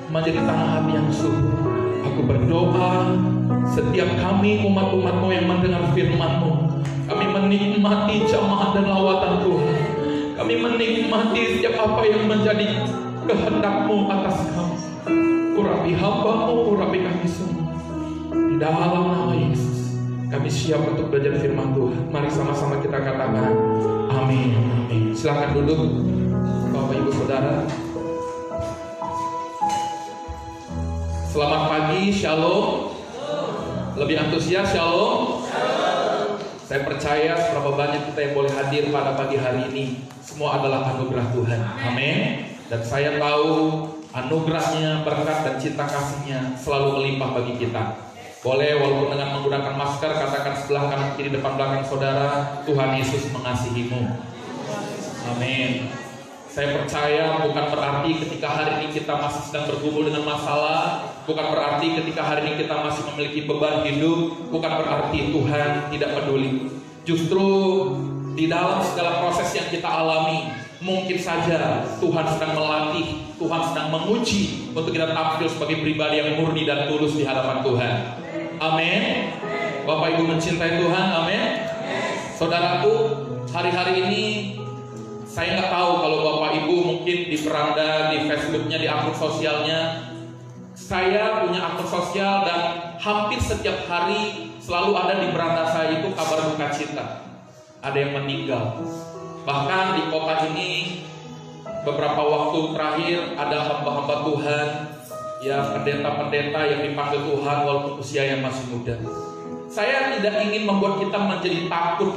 Menjadi tanah hati yang subur. Aku berdoa setiap kami umat-umat-Mu yang mendengar firman-Mu, kami menikmati jamaah dan lawatan Tuhan. Kami menikmati setiap apa yang menjadi kehendak-Mu atas kami. Urapi hamba-Mu, urapi kami semua. Di dalam nama Yesus kami siap untuk belajar firman Tuhan. Mari sama-sama kita katakan amin, amin. Silakan duduk Bapak Ibu Saudara. Selamat pagi, shalom. Lebih antusias, shalom. Saya percaya seberapa banyak kita yang boleh hadir pada pagi hari ini, semua adalah anugerah Tuhan. Amin. Dan saya tahu anugerahnya, berkat dan cinta kasihnya selalu melimpah bagi kita. Boleh walaupun dengan menggunakan masker, katakan sebelah kanan kiri depan belakang saudara, Tuhan Yesus mengasihimu. Amin. Saya percaya bukan berarti ketika hari ini kita masih sedang bergumul dengan masalah, bukan berarti ketika hari ini kita masih memiliki beban hidup, bukan berarti Tuhan tidak peduli. Justru di dalam segala proses yang kita alami, mungkin saja Tuhan sedang melatih, Tuhan sedang menguji untuk kita tampil sebagai pribadi yang murni dan tulus di hadapan Tuhan. Amin. Bapak Ibu mencintai Tuhan, amin. Saudaraku, hari-hari ini saya nggak tahu kalau Bapak Ibu mungkin di beranda, di Facebooknya, di akun sosialnya. Saya punya akun sosial dan hampir setiap hari selalu ada di beranda saya itu kabar duka cita. Ada yang meninggal. Bahkan di kota ini beberapa waktu terakhir ada hamba-hamba Tuhan, ya pendeta-pendeta yang dipanggil Tuhan walaupun usia yang masih muda. Saya tidak ingin membuat kita menjadi takut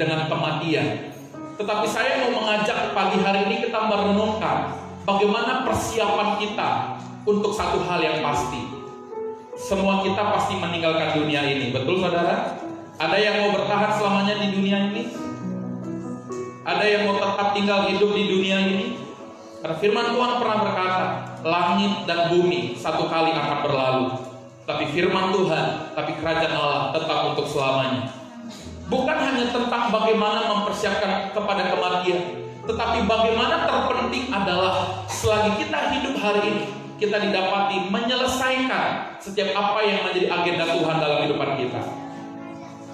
dengan kematian. Tetapi saya mau mengajak pagi hari ini kita merenungkan bagaimana persiapan kita untuk satu hal yang pasti. Semua kita pasti meninggalkan dunia ini, betul saudara? Ada yang mau bertahan selamanya di dunia ini? Ada yang mau tetap tinggal hidup di dunia ini? Karena firman Tuhan pernah berkata, langit dan bumi satu kali akan berlalu. Tapi firman Tuhan, tapi kerajaan Allah tetap untuk selamanya. Bukan hanya tentang bagaimana mempersiapkan kepada kematian, tetapi bagaimana terpenting adalah selagi kita hidup hari ini, kita didapati menyelesaikan setiap apa yang menjadi agenda Tuhan dalam kehidupan kita.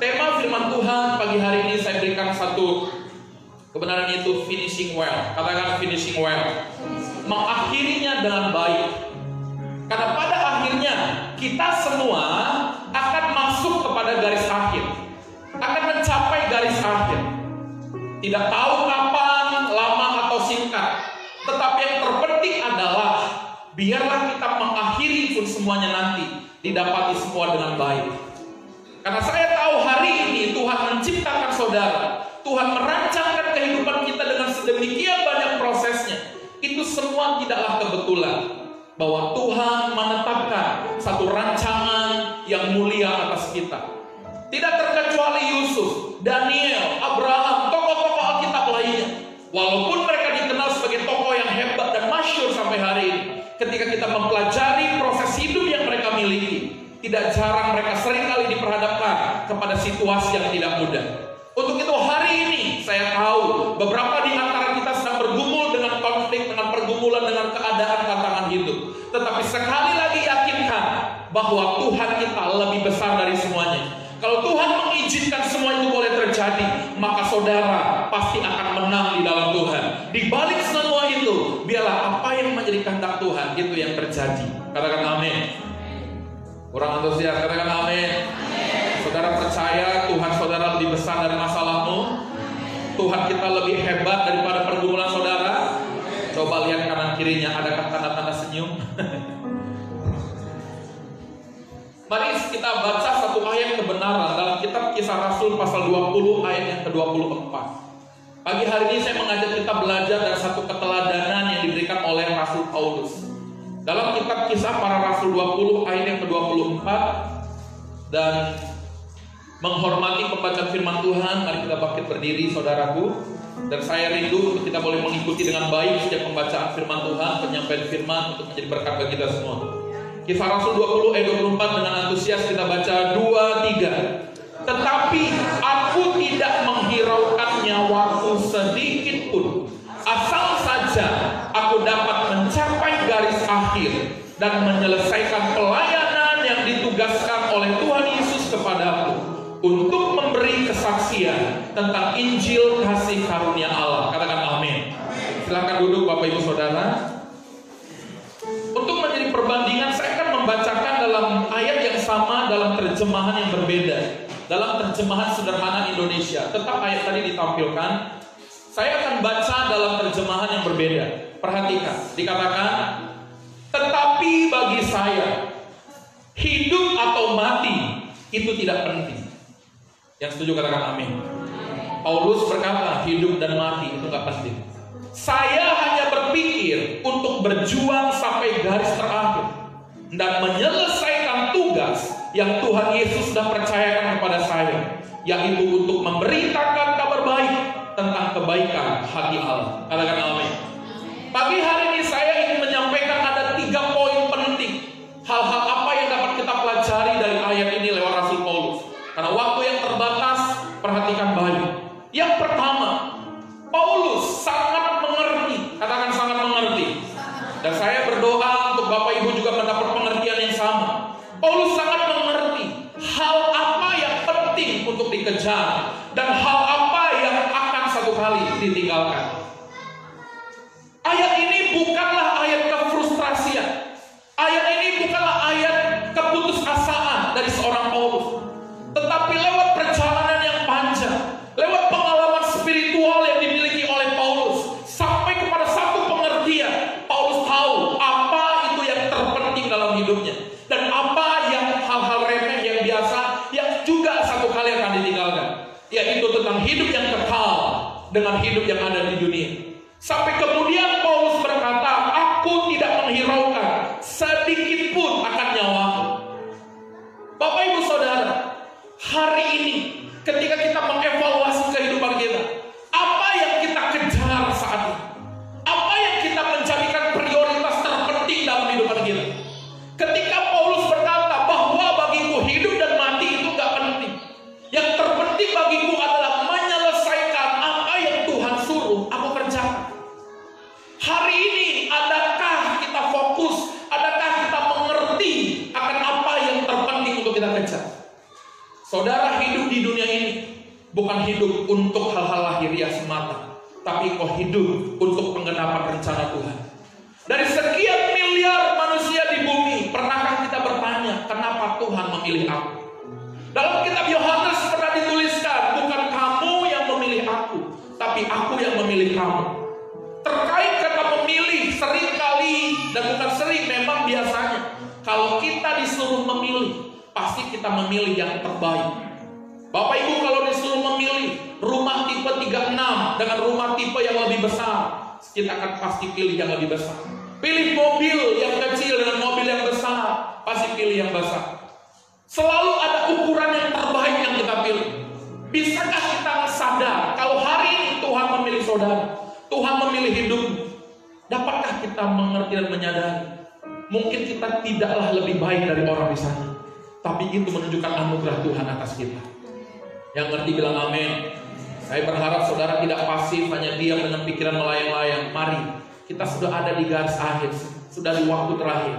Tema firman Tuhan pagi hari ini saya berikan satu kebenaran, itu finishing well. Katakan finishing well. Mengakhirinya dengan baik. Karena pada akhirnya kita semua akan masuk kepada garis akhir, akan mencapai garis akhir. Tidak tahu kapan, lama atau singkat, tetapi yang terpenting adalah biarlah kita mengakhiri pun semuanya nanti didapati semua dengan baik. Karena saya tahu hari ini Tuhan menciptakan saudara, Tuhan merancangkan kehidupan kita dengan sedemikian banyak prosesnya. Itu semua tidaklah kebetulan, bahwa Tuhan menetapkan satu rancangan yang mulia atas kita. Tidak terkecuali Yusuf, Daniel, Abraham, tokoh-tokoh Alkitab lainnya. Walaupun mereka dikenal sebagai tokoh yang hebat dan masyhur sampai hari ini, ketika kita mempelajari proses hidup yang mereka miliki, tidak jarang mereka seringkali diperhadapkan kepada situasi yang tidak mudah. Untuk itu hari ini saya tahu beberapa di antara kita sedang bergumul dengan konflik, dengan pergumulan, dengan keadaan tantangan hidup. Tetapi sekali lagi yakinkan bahwa Tuhan kita lebih besar dari semuanya. Kalau Tuhan mengizinkan semua itu boleh terjadi, maka saudara pasti akan menang di dalam Tuhan. Di balik semua itu, biarlah apa yang menjadi kehendak Tuhan itu yang terjadi. Katakan amin. Kurang antusias, katakan amin. Saudara percaya Tuhan saudara lebih besar dari masalahmu? Tuhan kita lebih hebat daripada pergumulan saudara? Coba lihat kanan kirinya, adakah tanda-tanda senyum? Mari kita baca satu ayat kebenaran dalam kitab Kisah Rasul pasal 20 ayat yang ke-24. Pagi hari ini saya mengajak kita belajar dari satu keteladanan yang diberikan oleh Rasul Paulus. Dalam kitab Kisah Para Rasul 20 ayat yang ke-24, dan menghormati pembacaan firman Tuhan, mari kita bangkit berdiri saudaraku. Dan saya rindu untuk kita boleh mengikuti dengan baik setiap pembacaan firman Tuhan, penyampaian firman untuk menjadi berkat bagi kita semua. Kisah Rasul 20 ayat 24 dengan antusias kita baca 2-3. Tetapi aku tidak menghiraukan nyawaku sedikit pun, asal saja aku dapat mencapai garis akhir dan menyelesaikan pelayanan yang ditugaskan oleh Tuhan Yesus kepadaku untuk memberi kesaksian tentang Injil kasih karunia Allah. Katakan amin. Silakan duduk Bapak Ibu Saudara. Untuk menjadi perbandingan, saya akan membacakan dalam ayat yang sama dalam terjemahan yang berbeda, dalam terjemahan sederhana Indonesia. Tetap ayat tadi ditampilkan. Saya akan baca dalam terjemahan yang berbeda. Perhatikan, dikatakan, tetapi bagi saya, hidup atau mati itu tidak penting. Yang setuju katakan amin. Paulus berkata, hidup dan mati itu gak penting. Saya hanya berpikir untuk berjuang sampai garis terakhir dan menyelesaikan tugas yang Tuhan Yesus sudah percayakan kepada saya, yaitu untuk memberitakan kabar baik tentang kebaikan hati Allah. Katakan amin. Pagi hari ini saya ingin menyampaikan ada 3 poin penting. Hal-hal apa yang dapat kita pelajari dari ayat ini lewat Rasul Paulus. Karena waktu yang terbatas, perhatikan baik. Yang pertama, Paulus sangat mengerti. Katakan sangat mengerti. Dan saya berdoa untuk Bapak Ibu juga mendapat pengertian yang sama. Paulus sangat mengerti hal apa yang penting untuk dikejar dan hal apa yang akan satu kali ditinggalkan. Ayat ini bukanlah ayat kefrustrasian. Ayat ini bukanlah ayat keputusasaan dari seorang Paulus. Tetapi lewat perjalanan yang panjang, lewat pengalaman spiritual yang dimiliki oleh Paulus, sampai kepada satu pengertian. Paulus tahu apa itu yang terpenting dalam hidupnya, dan apa yang hal-hal remeh yang biasa yang juga satu kali akan ditinggalkan, yaitu tentang hidup yang kekal dengan hidup yang ada di dunia. Sampai kemudian Paulus berkata, aku tidak menghiraukan sedikit pun akan nyawaku. Bapak Ibu Saudara, hari ini ketika kita mengevaluasi kehidupan kita, apa yang kita kejar saat ini? Apa yang kita menjadikan prioritas terpenting dalam hidupan kita? Ketika Paulus berkata bahwa bagiku hidup dan mati itu gak penting, yang terpenting bagiku adalah menyelesaikan apa yang Tuhan suruh aku kerjakan. Hari ini adakah kita fokus, adakah kita mengerti akan apa yang terpenting untuk kita kejar? Saudara, hidup di dunia ini bukan hidup untuk hal-hal lahiriah semata, tapi kau hidup untuk penggenapan rencana Tuhan. Dari sekian miliar manusia di bumi, pernahkah kita bertanya, kenapa Tuhan memilih aku? Dalam kitab Yohanes pernah dituliskan, bukan kamu yang memilih aku, tapi aku yang memilih kamu. Terkait kata memilih, sering kali, dan bukan sering, memang biasanya, kalau kita disuruh memilih, pasti kita memilih yang terbaik. Bapak Ibu kalau disuruh memilih rumah tipe 36 dengan rumah tipe yang lebih besar, kita akan pasti pilih yang lebih besar. Pilih mobil yang kecil dengan mobil yang besar, pasti pilih yang besar. Selalu ada ukuran yang terbaik yang kita pilih. Bisakah kita sadar kalau hari ini Tuhan memilih saudara, Tuhan memilih hidupmu? Dapatkah kita mengerti dan menyadari mungkin kita tidaklah lebih baik dari orang di sana, tapi itu menunjukkan anugerah Tuhan atas kita. Yang ngerti bilang amin. Saya berharap saudara tidak pasif, hanya diam dengan pikiran melayang-layang. Mari, kita sudah ada di garis akhir, sudah di waktu terakhir.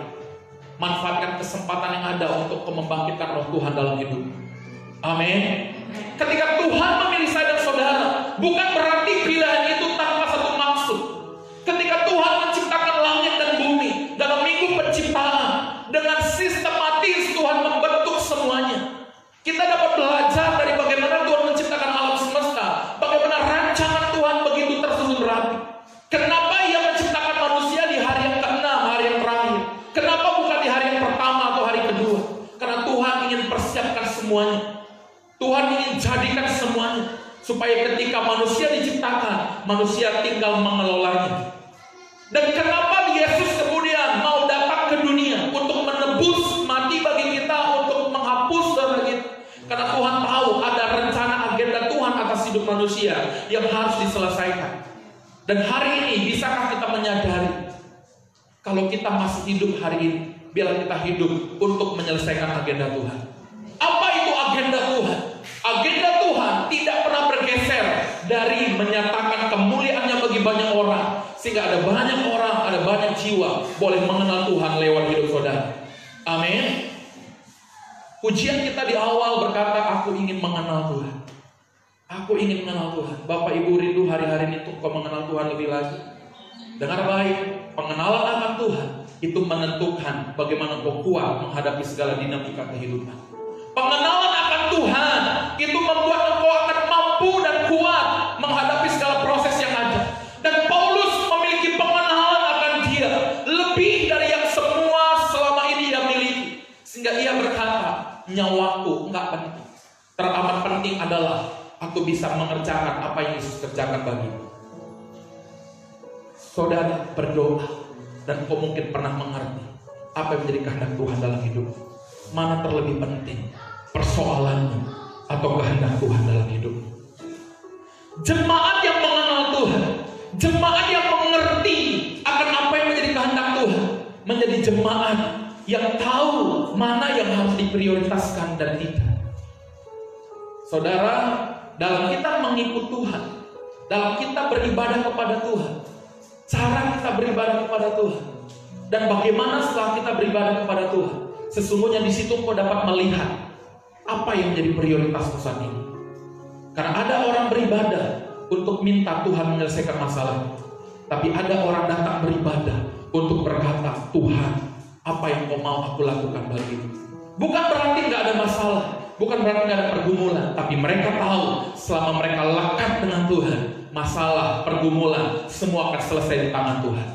Manfaatkan kesempatan yang ada untuk membangkitkan roh Tuhan dalam hidup. Amin. Ketika Tuhan memilih saya dan saudara, bukan berarti pilihan itu tanpa satu maksud. Ketika Tuhan menciptakan langit dan bumi dalam minggu penciptaan, dengan sistematis Tuhan membentuk semuanya. Kita dapat belajar dari bagaimana Tuhan menciptakan alam semesta, bagaimana rancangan Tuhan begitu tersusun rapi. Kenapa Ia menciptakan manusia di hari yang ke-6, hari yang terakhir? Kenapa bukan di hari yang pertama atau hari kedua? Karena Tuhan ingin persiapkan semuanya. Tuhan ingin jadikan semuanya, supaya ketika manusia diciptakan, manusia tinggal mengelolanya. Dan kenapa Yesus kemudian mau datang ke dunia untuk menebus, mati bagi kita, untuk menghapus dosa kita? Karena Tuhan tahu ada rencana agenda Tuhan atas hidup manusia yang harus diselesaikan. Dan hari ini bisakah kita menyadari kalau kita masih hidup hari ini, biarlah kita hidup untuk menyelesaikan agenda Tuhan. Apa itu agenda Tuhan? Agenda Tuhan tidak pernah bergeser dari menyatakan kemuliaannya bagi banyak orang, sehingga ada banyak orang, ada banyak jiwa boleh mengenal Tuhan lewat hidup saudara. Amin. Pujian kita di awal berkata, aku ingin mengenal Tuhan. Aku ingin mengenal Tuhan. Bapak Ibu rindu hari-hari ini untuk kau mengenal Tuhan lebih lagi. Dengar baik, pengenalan akan Tuhan itu menentukan bagaimana kau kuat menghadapi segala dinamika kehidupan. Pengenalan akan Tuhan itu membuat engkau akan mampu dan kuat menghadapi segala proses yang ada. Dan Paulus memiliki pengenalan akan Dia lebih dari yang semua selama ini Ia miliki, sehingga ia berkata, nyawaku enggak penting. Teramat penting adalah aku bisa mengerjakan apa yang Yesus kerjakan bagiku. Saudara berdoa, dan kau mungkin pernah mengerti apa yang menjadi kehendak Tuhan dalam hidup. mana terlebih penting, persoalanmu atau kehendak Tuhan dalam hidupmu? Jemaat yang mengenal Tuhan, jemaat yang mengerti akan apa yang menjadi kehendak Tuhan, menjadi jemaat yang tahu mana yang harus diprioritaskan dan tidak. Saudara, dalam kita mengikut Tuhan, dalam kita beribadah kepada Tuhan, cara kita beribadah kepada Tuhan, dan bagaimana setelah kita beribadah kepada Tuhan, sesungguhnya di situ kau dapat melihat apa yang menjadi prioritasmu saat ini. Karena ada orang beribadah untuk minta Tuhan menyelesaikan masalah, tapi ada orang datang beribadah untuk berkata, Tuhan, apa yang kau mau aku lakukan bagimu. Bukan berarti nggak ada masalah, bukan berarti nggak ada pergumulan, tapi mereka tahu selama mereka lekat dengan Tuhan, masalah, pergumulan, semua akan selesai di tangan Tuhan.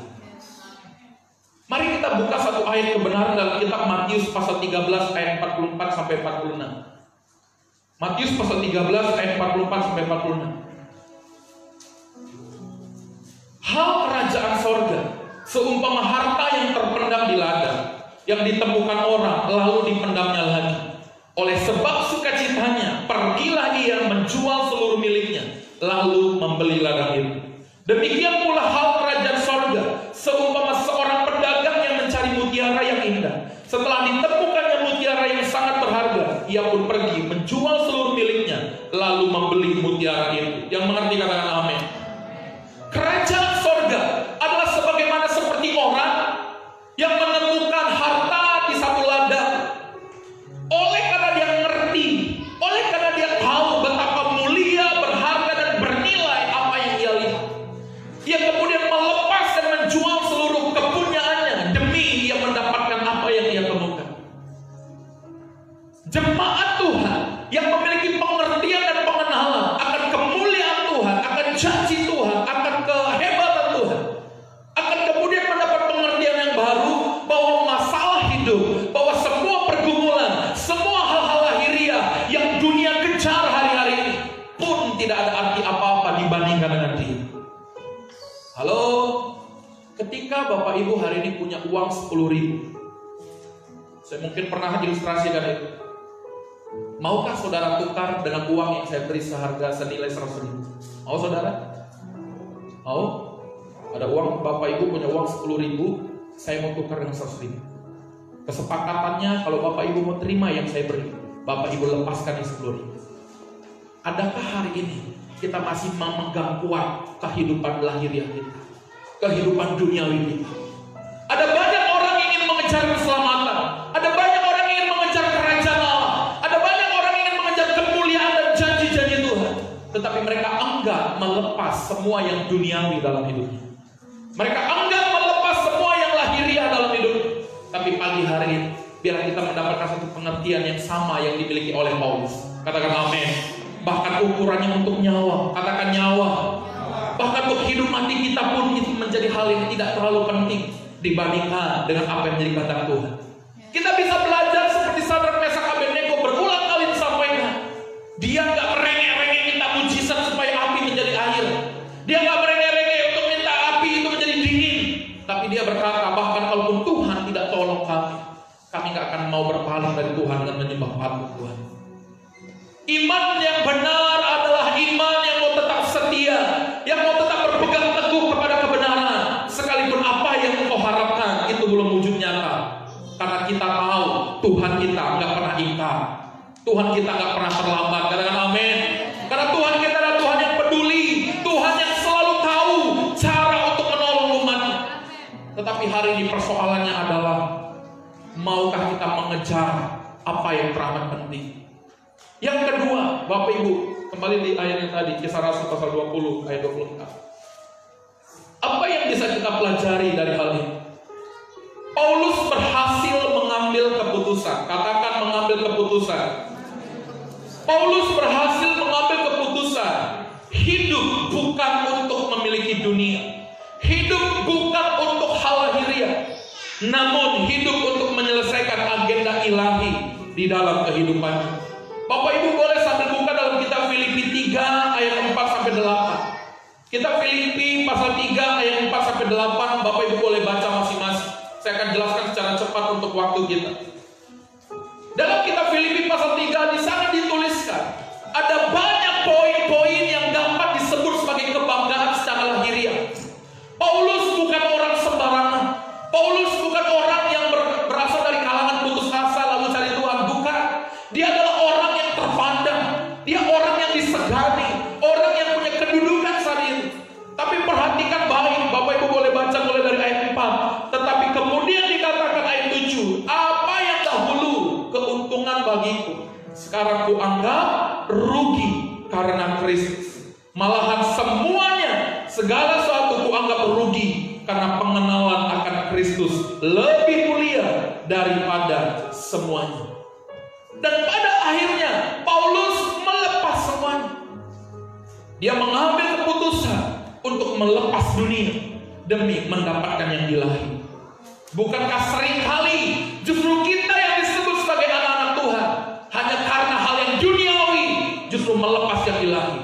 Mari kita buka satu ayat kebenaran dalam kitab Matius pasal 13 ayat 44 sampai 46. Matius pasal 13 ayat 44 sampai 46. Hal kerajaan sorga seumpama harta yang terpendam di ladang, yang ditemukan orang lalu dipendamnya lagi. Oleh sebab sukacitanya, pergilah ia menjual seluruh miliknya, lalu membeli ladang itu. Demikian pula hal kerajaan sorga seumpama seorang pedagang yang mencari mutiara yang indah. Setelah ditemukannya mutiara yang sangat berharga, ia pun pergi menjual seluruh miliknya, lalu membeli mutiara itu. Yang mengerti katakan amin. Kerajaan sorga adalah sebagaimana seperti orang yang menemukan harta di satu ladang. Oleh karena dia ngerti, oleh karena dia tahu betapa mulia, berharga dan bernilai apa yang dia lihat, dia kemudian melepas dan menjual seluruh kepunyaannya demi dia mendapatkan apa yang dia temukan. Jemaat Tuhan yang memiliki pengertian dan pengenalan akan kemuliaan Tuhan, akan janji Tuhan, akan kehebatan Tuhan, akan kemudian mendapat pengertian yang baru bahwa masalah hidup, bahwa semua pergumulan, semua hal-hal lahiriah yang dunia kejar hari-hari ini pun tidak ada arti apa-apa dibandingkan dengan dia. Halo, ketika Bapak Ibu hari ini punya uang 10.000, saya mungkin pernah ilustrasikan itu. Maukah saudara tukar dengan uang yang saya beri seharga senilai 100.000? Mau saudara? Mau? Ada uang, Bapak Ibu punya uang 10.000, saya mau tukar dengan 100.000. Kesepakatannya kalau Bapak Ibu mau terima yang saya beri, Bapak Ibu lepaskan yang 10.000. Adakah hari ini kita masih memegang kuat kehidupan lahiriah kita, kehidupan duniawi kita? Ada banyak orang yang ingin mengejar keselamatan, ada banyak orang yang ingin mengejar kerajaan Allah, ada banyak orang yang ingin mengejar kemuliaan dan janji-janji Tuhan, tetapi mereka enggan melepas semua yang duniawi dalam hidupnya. Mereka enggan melepas semua yang lahiriah dalam hidupnya. Tapi pagi hari ini, biar kita mendapatkan satu pengertian yang sama yang dimiliki oleh Paulus. Katakan amin. Bahkan ukurannya untuk nyawa, katakan nyawa. Bahkan untuk hidup mati kita pun itu menjadi hal yang tidak terlalu penting dibandingkan dengan apa yang menjadi kehendak Tuhan. Kita bisa belajar seperti Sadrak, Mesak, Abednego berulang kali disampaikan. Dia nggak merengek-rengek minta mujizat supaya api menjadi air. Dia nggak merengek-rengek untuk minta api itu menjadi dingin. Tapi dia berkata, bahkan kalaupun Tuhan tidak tolong kami nggak akan mau berpaling dari Tuhan dan menyembah patung Tuhan. Iman yang benar adalah iman yang mau tetap setia, yang mau tetap berpegang teguh kepada kebenaran, sekalipun apa yang engkau harapkan itu belum wujud nyata. Karena kita tahu Tuhan kita nggak pernah ingkar, Tuhan kita nggak pernah terlambat. Katakan amin. Karena Tuhan kita adalah Tuhan yang peduli, Tuhan yang selalu tahu cara untuk menolong umatnya. Tetapi hari ini persoalannya adalah, maukah kita mengejar apa yang teramat penting? Yang kedua, Bapak Ibu, kembali di ayat yang tadi, Kisah Rasul pasal 20 ayat 24. Apa yang bisa kita pelajari dari hal ini? Paulus berhasil mengambil keputusan. Katakan mengambil keputusan. Paulus berhasil mengambil keputusan. Hidup bukan untuk memiliki dunia. Hidup bukan untuk hal lahiriah. Namun hidup untuk menyelesaikan agenda ilahi di dalam kehidupannya. Bapak Ibu boleh sambil buka dalam kitab Filipi 3 ayat 4 sampai 8. Kitab Filipi pasal 3 ayat 4 sampai 8, Bapak Ibu boleh baca masing-masing. Saya akan jelaskan secara cepat untuk waktu kita. Dalam kitab Filipi pasal 3 di sana dituliskan ada banyak poin-poin yang dapat disebut sebagai kebanggaan secara lahiriah. Paulus bukan orang sembarangan. Paulus bukan orang yang berasal dari kalangan putus asa lalu cari Tuhan. Bukan. Dia adalah orang yang terpandang. Dia orang yang disegani. Orang yang punya kedudukan saat ini. Tapi perhatikan baik. Bapak Ibu boleh baca mulai dari ayat 4. Tetapi kemudian dikatakan ayat 7. Apa yang dahulu keuntungan bagiku, sekarang kuanggap rugi karena Kristus. Malahan semuanya, segala sesuatu kuanggap rugi karena pengenalan akan Kristus lebih mulia daripada semuanya. Dan pada akhirnya Paulus melepas semuanya. Dia mengambil keputusan untuk melepas dunia demi mendapatkan yang ilahi. Bukankah seringkali justru kita yang disebut sebagai anak-anak Tuhan hanya karena hal yang duniawi justru melepas yang ilahi?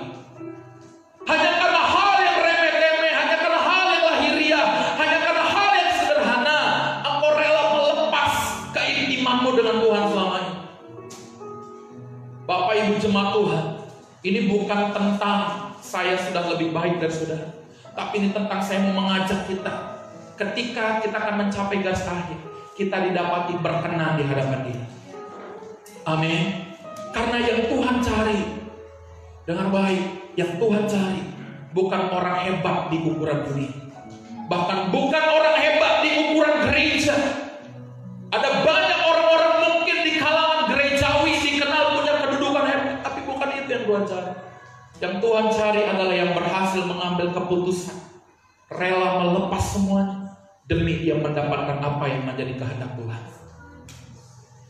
Hanya karena hal yang remeh-temeh, hanya karena hal yang lahiriah, hanya karena hal yang sederhana, engkau rela melepas keintimanmu dengan Tuhan selamanya. Bapak Ibu jemaat Tuhan, ini bukan tentang saya sudah lebih baik dari saudara, tapi ini tentang saya mau mengajak kita. Ketika kita akan mencapai garis akhir, kita didapati berkenan di hadapan Dia. Amin. Karena yang Tuhan cari, dengar baik, yang Tuhan cari bukan orang hebat di ukuran dunia, bahkan bukan orang hebat di ukuran gereja. Ada banyak orang-orang mungkin di kalangan gerejawi dikenal punya kedudukan hebat, tapi bukan itu yang Tuhan cari. Yang Tuhan cari adalah yang berhasil mengambil keputusan, rela melepas semuanya demi dia mendapatkan apa yang menjadi kehendak Tuhan.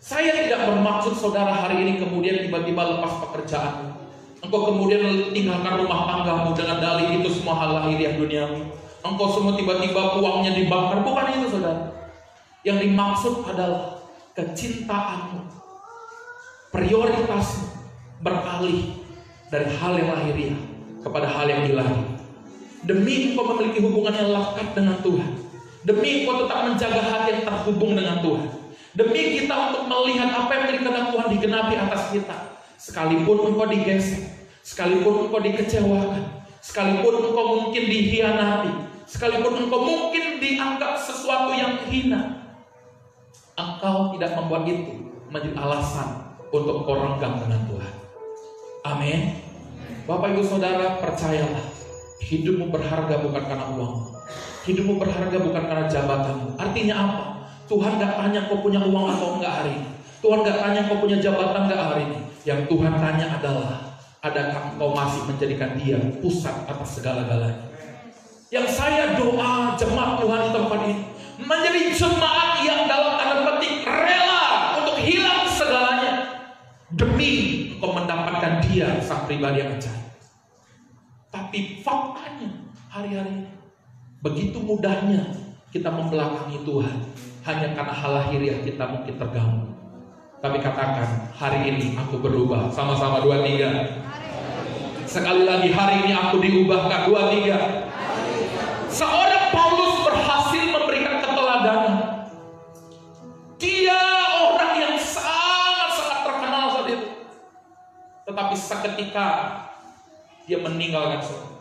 Saya tidak bermaksud saudara hari ini kemudian tiba-tiba lepas pekerjaan, engkau kemudian tinggalkan rumah tanggamu dengan dalih itu semua hal lahiriah duniawi, engkau semua tiba-tiba uangnya dibakar. Bukan itu saudara. Yang dimaksud adalah kecintaanmu, prioritasmu beralih dari hal yang lahiriah kepada hal yang ilahi. Demi engkau memiliki hubungan yang lekat dengan Tuhan, demi engkau tetap menjaga hati yang terhubung dengan Tuhan, demi kita untuk melihat apa yang menjadi kehendak Tuhan digenapi atas kita. Sekalipun engkau digesek, sekalipun engkau dikecewakan, sekalipun engkau mungkin dihianati, sekalipun engkau mungkin dianggap sesuatu yang hina, engkau tidak membuat itu menjadi alasan untuk kau renggang dengan Tuhan. Amin. Bapak Ibu Saudara, percayalah, hidupmu berharga bukan karena uang. Hidupmu berharga bukan karena jabatanmu. Artinya apa? Tuhan gak tanya kau punya uang atau enggak hari ini. Tuhan gak tanya kau punya jabatan enggak hari ini. Yang Tuhan tanya adalah, adakah kau masih menjadikan Dia pusat atas segala-galanya? Yang saya doa jemaat Tuhan di tempat ini menjadi jemaat yang dalam tanda petik rela untuk hilang segalanya demi kau mendapatkan Dia sang pribadi yang ajaib. Tapi faktanya hari-hari ini begitu mudahnya kita membelakangi Tuhan hanya karena hal lahiriah kita mungkin terganggu. Tapi katakan, hari ini aku berubah. Sama-sama 2, 3. Sekali lagi, hari ini aku diubahkan. 2, 3. Seorang Paulus berhasil memberikan keteladanan. Dia orang yang sangat-sangat terkenal saat itu. Tetapi seketika dia meninggalkan semua.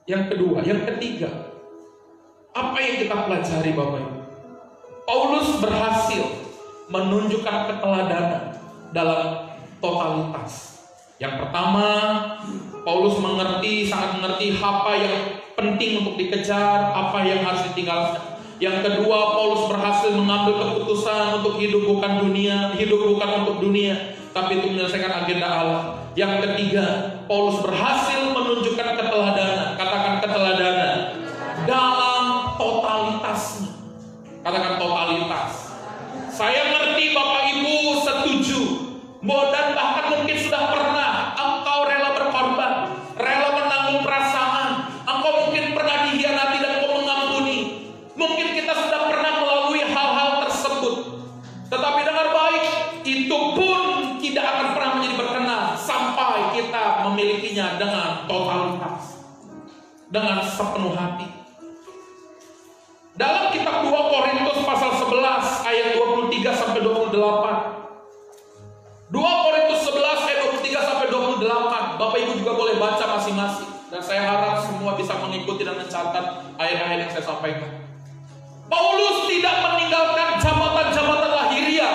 Yang kedua, yang ketiga, apa yang kita pelajari Bapak Ibu? Paulus berhasil menunjukkan keteladanan dalam totalitas. Yang pertama, Paulus sangat mengerti apa yang penting untuk dikejar, apa yang harus ditinggalkan. Yang kedua, Paulus berhasil mengambil keputusan untuk hidup bukan untuk dunia, tapi untuk menyelesaikan agenda Allah. Yang ketiga, Paulus berhasil menunjukkan keteladanan. Katakan keteladanan dalam totalitasnya. Katakan totalitas. Saya ngerti Bapak Ibu setuju, dan bahkan mungkin sudah pernah engkau rela berkorban, rela menanggung perasaan, engkau mungkin pernah dikhianati dan engkau mengampuni. Mungkin kita sudah pernah melalui hal-hal tersebut. Tetapi dengar baik, itu pun tidak akan pernah menjadi berkenan sampai kita memilikinya dengan totalitas, dengan sepenuh hati. Dalam kitab 2 Korintus pasal 11 ayat 23 sampai 28, 2 Korintus 11 ayat 23 sampai 28. Bapak Ibu juga boleh baca masing-masing. Dan saya harap semua bisa mengikuti dan mencatat ayat-ayat yang saya sampaikan. Paulus tidak meninggalkan jabatan-jabatan lahiriah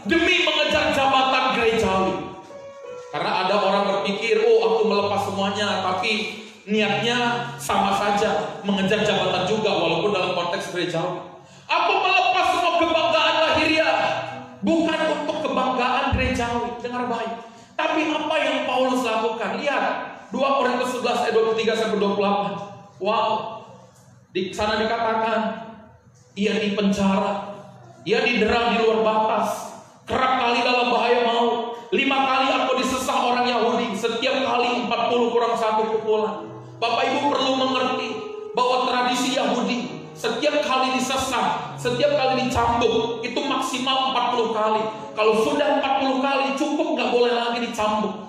demi mengejar jabatan gerejawi. Karena ada orang berpikir, oh aku melepas semuanya, tapi niatnya sama saja, mengejar jabatan juga walaupun dalam konteks gerejawi. Aku melepas semua kebanggaan lahiriah, bukan untuk kebanggaan gerejawi. Dengar baik. Tapi apa yang Paulus lakukan? Lihat 2 Korintus 11 ayat 23 sampai 28. Wow. Di sana dikatakan ia dipenjara, ia didera di luar batas, kerap kali dalam bahaya maut. 5 kali aku disesah orang Yahudi, setiap kali 40 kurang 1 pukulan. Bapak Ibu perlu mengerti bahwa tradisi Yahudi setiap kali disesah, setiap kali dicambuk itu maksimal 40 kali. Kalau sudah 40 kali cukup, nggak boleh lagi dicambuk.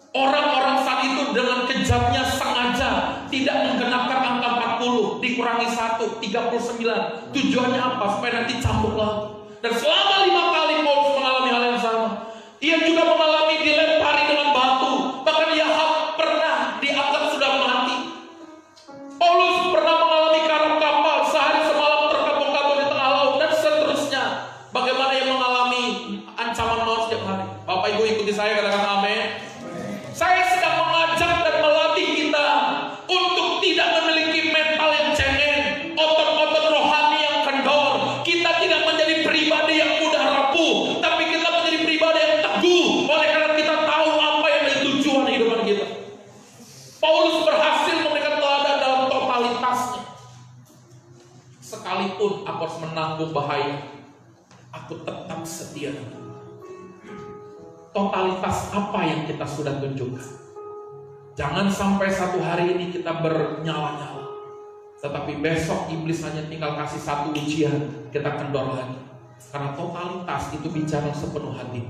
Orang-orang saat itu dengan kejamnya sengaja tidak menggenapkan angka 40, dikurangi 1, 39. Tujuannya apa? Supaya nanti cambuk lagi. Dan selama 5 kali Paulus mengalami hal yang sama. Ia juga mengalami dilempari dengan batu. Bahkan ia pernah dianggap sudah mati. Paulus pernah mengalami karam kapal, sehari semalam terkapung-kapung di tengah laut, dan seterusnya. Bagaimana ia mengalami ancaman maut setiap hari. Bapak Ibu ikuti saya, katakan amin. Saya sedang mengajak dan melatih kita untuk tidak memiliki mental yang cengeng, otot-otot rohani yang kendor. Kita tidak menjadi pribadi yang mudah rapuh, tapi kita menjadi pribadi yang teguh, oleh karena kita tahu apa yang menjadi tujuan hidup kita. Paulus berhasil memberikan teladan dalam totalitasnya. Sekalipun aku harus menanggung bahaya, aku tetap setia. Totalitas apa yang kita sudah tunjukkan. Jangan sampai satu hari ini kita bernyala-nyala, tetapi besok iblis hanya tinggal kasih 1 ujian, kita kendor lagi. Karena totalitas itu bicara sepenuh hati.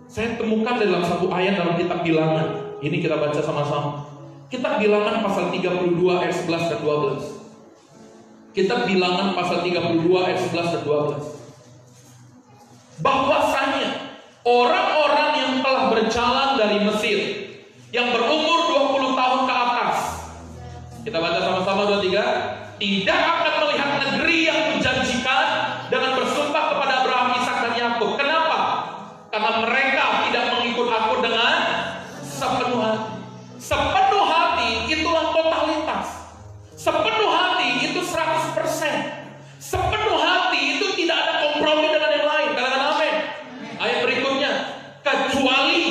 Saya temukan dalam satu ayat dalam kitab Bilangan. Ini kita baca sama-sama. Kitab Bilangan pasal 32 ayat 11 dan 12. Kitab Bilangan pasal 32 ayat 11 dan 12. Bahwasanya orang-orang yang telah berjalan dari Mesir, yang berumur 20 tahun ke atas, kita baca sama-sama 23, tidak akan melihat negeri yang menjanjikan dengan bersumpah kepada Abraham, Ishak dan Yakub. Kenapa? Karena mereka tidak mengikut aku dengan sepenuh hati. Sepenuh hati itulah totalitas. Sepenuh hati itu 100%. Sepenuh hati itu tidak ada kompromi dengan yang lain. Katakan amin. Ayat berikutnya, kecuali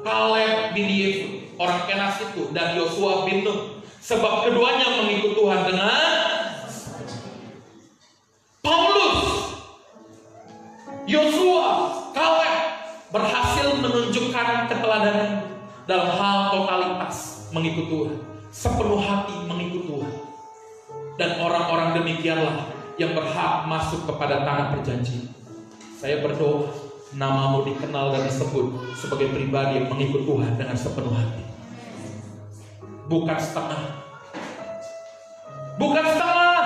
Kaleb bin Yefune, orang Kenas itu, dan Yosua bin Nun, sebab keduanya mengikut Tuhan dengan Paulus, Yosua, Kaleb berhasil menunjukkan keteladanan dalam hal totalitas mengikut Tuhan, sepenuh hati mengikut Tuhan. Dan orang-orang demikianlah yang berhak masuk kepada tanah perjanjian. Saya berdoa namamu dikenal dan disebut sebagai pribadi yang mengikut Tuhan dengan sepenuh hati. Bukan setengah. Bukan setengah.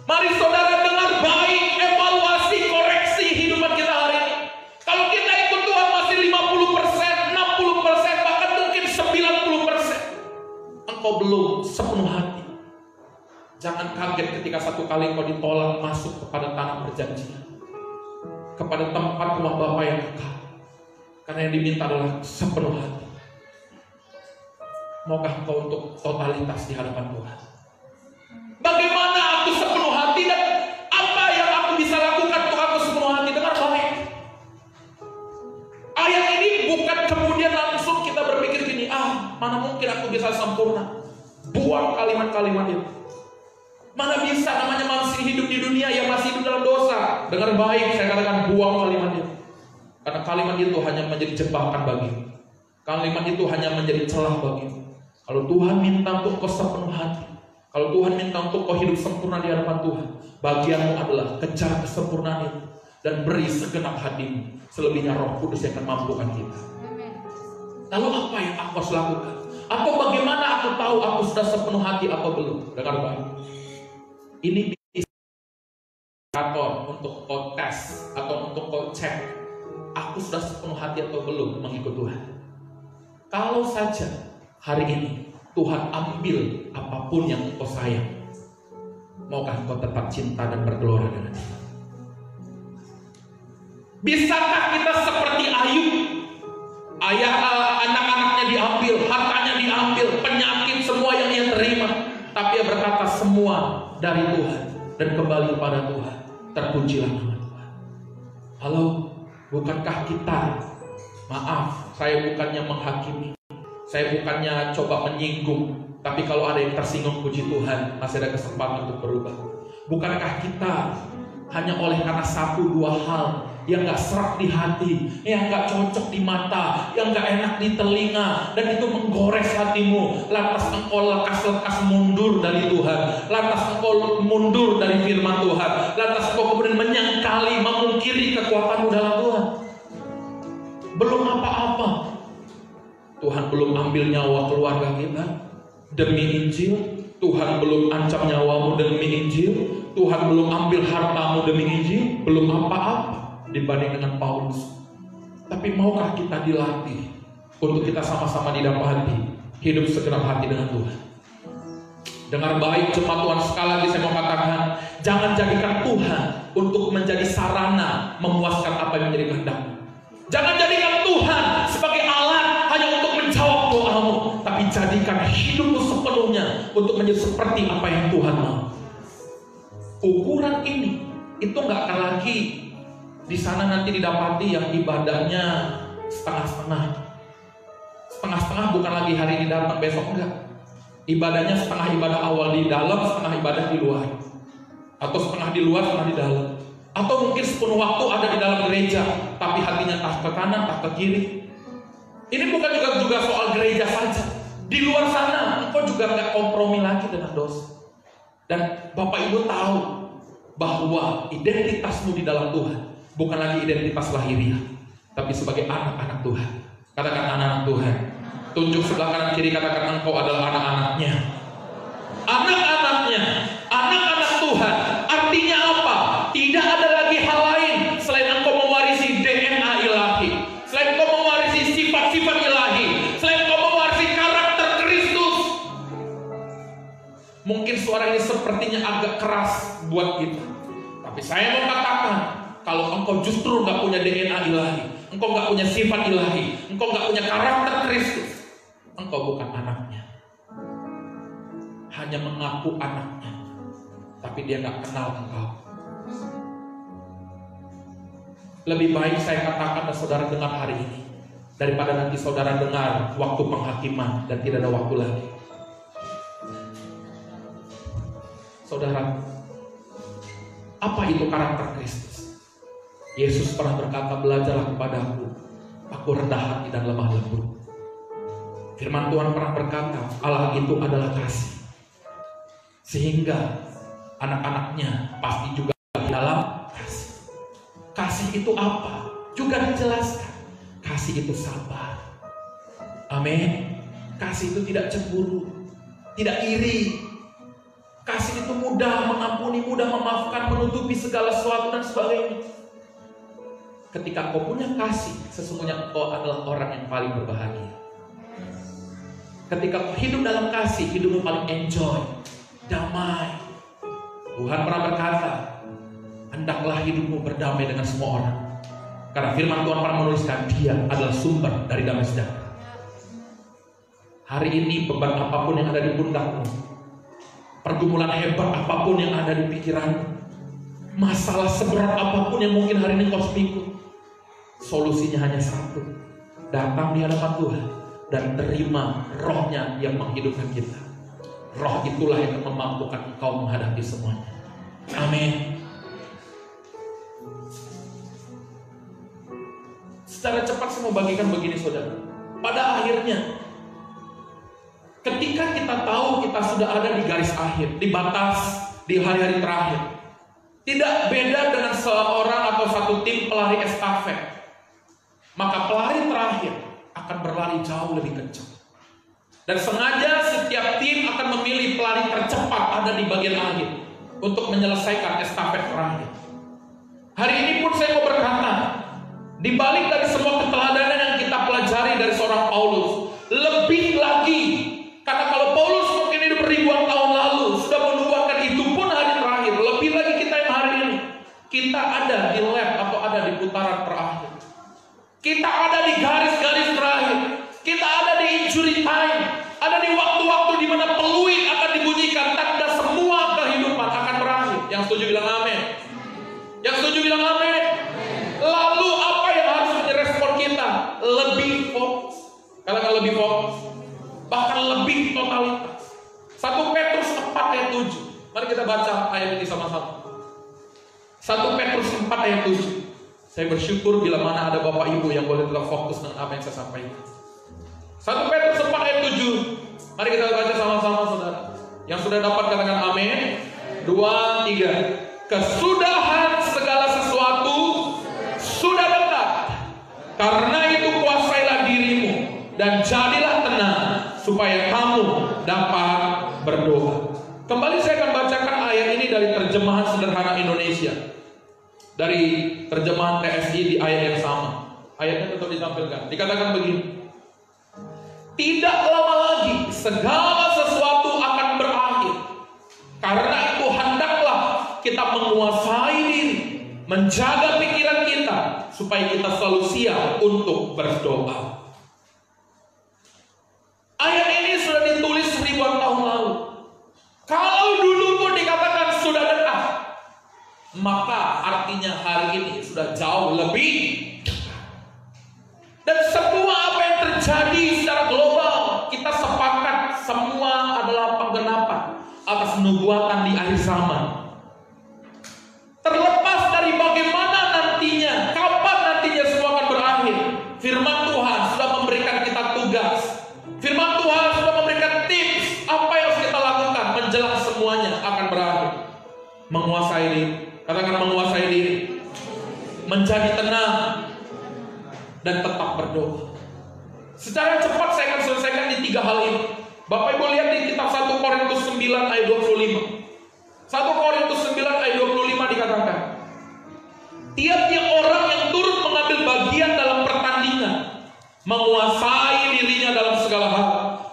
Mari saudara dengar baik, evaluasi, koreksi hidupan kita hari ini. Kalau kita ikut Tuhan masih 50%, 60%, bahkan mungkin 90%. Engkau belum sepenuh hati. Jangan kaget ketika satu kali engkau ditolak masuk kepada tanah perjanjian, kepada tempat rumah Bapa yang kekal. Karena yang diminta adalah sepenuh hati. Maukah engkau untuk totalitas di hadapan Tuhan? Bagaimana aku sepenuh hati dan apa yang aku bisa lakukan untuk aku sepenuh hati? Dengar baik. Ayat ini bukan kemudian langsung kita berpikir gini, mana mungkin aku bisa sempurna. Buang kalimat-kalimat itu. Mana bisa namanya manusia hidup di dunia yang masih hidup dalam dosa. Dengar baik, saya katakan buang kalimat itu. Karena kalimat itu hanya menjadi jebakan bagimu. Kalimat itu hanya menjadi celah bagimu. Kalau Tuhan minta untuk kau sepenuh hati, kalau Tuhan minta untuk kau hidup sempurna di hadapan Tuhan, bagianmu adalah kejar kesempurnaan itu dan beri segenap hatimu. Selebihnya Roh Kudus yang akan mampukan kita. Lalu apa yang aku harus lakukan? Atau bagaimana aku tahu aku sudah sepenuh hati atau belum? Dengar baik. Ini indikator untuk kau tes atau untuk kau cek aku sudah sepenuh hati atau belum mengikut Tuhan. Kalau saja hari ini Tuhan ambil apapun yang engkau sayang, maukah engkau tetap cinta dan bergelora dengan Dia? Bisakah kita seperti Ayub? Anak-anaknya diambil, hartanya diambil, penyakit semua yang ia terima, tapi ia berkata semua dari Tuhan dan kembali kepada Tuhan. Terpujilah nama Tuhan. Halo, bukankah kita, maaf, saya bukannya menghakimi, saya bukannya coba menyinggung, tapi kalau ada yang tersinggung, puji Tuhan, masih ada kesempatan untuk berubah. Bukankah kita hanya oleh karena satu dua hal yang gak serak di hati, yang gak cocok di mata, yang gak enak di telinga, dan itu menggores hatimu, lantas engkau lekas-lekas mundur dari Tuhan, lantas engkau mundur dari firman Tuhan, lantas engkau kemudian menyangkali, memungkiri kekuatanmu dalam Tuhan. Belum apa-apa, Tuhan belum ambil nyawa keluarga kita demi Injil, Tuhan belum ancam nyawamu demi Injil, Tuhan belum ambil hartamu demi Injil, belum apa-apa dibanding dengan Paulus. Tapi maukah kita dilatih untuk kita sama-sama didapati hidup segenap hati dengan Tuhan? Dengar baik jemaat Tuhan, sekali lagi saya mau katakan, jangan jadikan Tuhan untuk menjadi sarana memuaskan apa yang menjadi kehendakmu. Jangan jadikan Tuhan sebagai alat hanya untuk menjawab doamu, tapi jadikan hidupmu sepenuhnya untuk menjadi seperti apa yang Tuhan mau. Ukuran ini itu nggak akan lagi di sana nanti didapati yang ibadahnya setengah-setengah. Setengah-setengah bukan lagi hari ini datang besok, enggak. Ibadahnya setengah ibadah awal di dalam, setengah ibadah di luar. Atau setengah di luar, setengah di dalam. Atau mungkin sepenuh waktu ada di dalam gereja, tapi hatinya tak ke kanan, tak ke kiri. Ini bukan juga soal gereja saja. Di luar sana, engkau juga nggak kompromi lagi dengan dosa. Dan Bapak Ibu tahu bahwa identitasmu di dalam Tuhan bukan lagi identitas lahiriah, tapi sebagai anak-anak Tuhan. Katakan anak-anak Tuhan. Tunjuk sebelah kanan kiri, katakan engkau adalah anak-anaknya. Anak-anaknya, anak-anak Tuhan. Artinya apa? Tidak ada lagi hal lain selain engkau mewarisi DNA ilahi, selain engkau mewarisi sifat-sifat ilahi, selain engkau mewarisi karakter Kristus. Mungkin suara ini sepertinya agak keras buat kita, tapi saya mau katakan, kalau engkau justru nggak punya DNA ilahi, engkau nggak punya sifat ilahi, engkau nggak punya karakter Kristus, engkau bukan anaknya. Hanya mengaku anaknya, tapi dia nggak kenal engkau. Lebih baik saya katakan dan saudara dengar hari ini, daripada nanti saudara dengar waktu penghakiman dan tidak ada waktu lagi. Saudara, apa itu karakter Kristus? Yesus pernah berkata, belajarlah kepadaku, aku rendah hati dan lemah lembut. Firman Tuhan pernah berkata, Allah itu adalah kasih. Sehingga anak-anaknya pasti juga di dalam kasih. Kasih itu apa? Juga dijelaskan. Kasih itu sabar. Amin. Kasih itu tidak cemburu, tidak iri. Kasih itu mudah mengampuni, mudah memaafkan, menutupi segala sesuatu dan sebagainya. Ketika kau punya kasih, sesungguhnya kau adalah orang yang paling berbahagia. Ketika kau hidup dalam kasih, hidupmu paling enjoy, damai. Tuhan pernah berkata, hendaklah hidupmu berdamai dengan semua orang. Karena firman Tuhan pernah menuliskan, dia adalah sumber dari damai sejahtera. Hari ini beban apapun yang ada di pundakmu, pergumulan hebat apapun yang ada di pikiranmu, masalah seberat apapun yang mungkin hari ini kau pikul, solusinya hanya satu. Datang di hadapan Tuhan dan terima rohnya yang menghidupkan kita. Roh itulah yang memampukan engkau menghadapi semuanya. Amin. Secara cepat saya mau bagikan begini saudara. Pada akhirnya, ketika kita tahu kita sudah ada di garis akhir, di batas, di hari-hari terakhir, tidak beda dengan seorang atau satu tim pelari estafet, maka pelari terakhir akan berlari jauh lebih kencang. Dan sengaja setiap tim akan memilih pelari tercepat ada di bagian akhir untuk menyelesaikan estafet terakhir. Hari ini pun saya mau berkata, Di balik dari semua keteladanan yang kita pelajari dari seorang Paulus, lebih lagi, karena kalau Paulus mungkin hidup ribuan tahun lalu sudah menubuatkan itu pun hari terakhir, lebih lagi kita yang hari ini, kita ada di lap atau ada di putaran terakhir, kita ada di garis-garis terakhir, kita ada di injury time, ada di waktu-waktu di mana peluit akan dibunyikan, tanda semua kehidupan akan berakhir. Yang setuju bilang amin. Yang setuju bilang amin. Lalu apa yang harus menjadi respon kita? Lebih fokus. Katakan lebih fokus. Bahkan lebih totalitas. 1 Petrus 4 ayat 7. Mari kita baca ayat ini sama-sama. 1 Petrus 4 ayat 7. Saya bersyukur bila mana ada Bapak Ibu yang boleh tetap fokus dengan apa yang saya sampaikan. 1 Petrus 4 ayat 7. Mari kita baca sama-sama, saudara. Yang sudah dapat katakan amin. 2, 3. Kesudahan segala sesuatu sudah dekat. Karena itu kuasailah dirimu dan jadilah tenang supaya kamu dapat berdoa. Kembali saya akan bacakan ayat ini dari terjemahan sederhana Indonesia. Dari terjemahan TSI di ayat yang sama. Ayatnya tetap ditampilkan. Dikatakan begini. Tidak lama lagi segala sesuatu akan berakhir. Karena itu hendaklah kita menguasai diri, menjaga pikiran kita supaya kita selalu siap untuk berdoa. Ayat ini sudah ditulis ribuan tahun lalu. Kalau dulu pun dikatakan sudah dekat, maka artinya hari ini sudah jauh lebih dekat. Dan semua apa yang terjadi secara global, kita sepakat semua adalah penggenapan atas nubuatan di akhir zaman. Terlepas dari bagaimana nantinya, kapan nantinya semua akan berakhir, firman Tuhan sudah memberikan kita tugas. Firman Tuhan sudah memberikan tips apa yang harus kita lakukan menjelang semuanya akan berakhir. Menguasai diri, katakan menguasai diri, menjadi tenang, dan tetap berdoa. Secara cepat saya akan selesaikan di 3 hal ini. Bapak Ibu lihat di kitab 1 Korintus 9 ayat 25. 1 Korintus 9 ayat 25 dikatakan, tiap-tiap orang yang turut mengambil bagian dalam pertandingan menguasai dirinya dalam segala hal.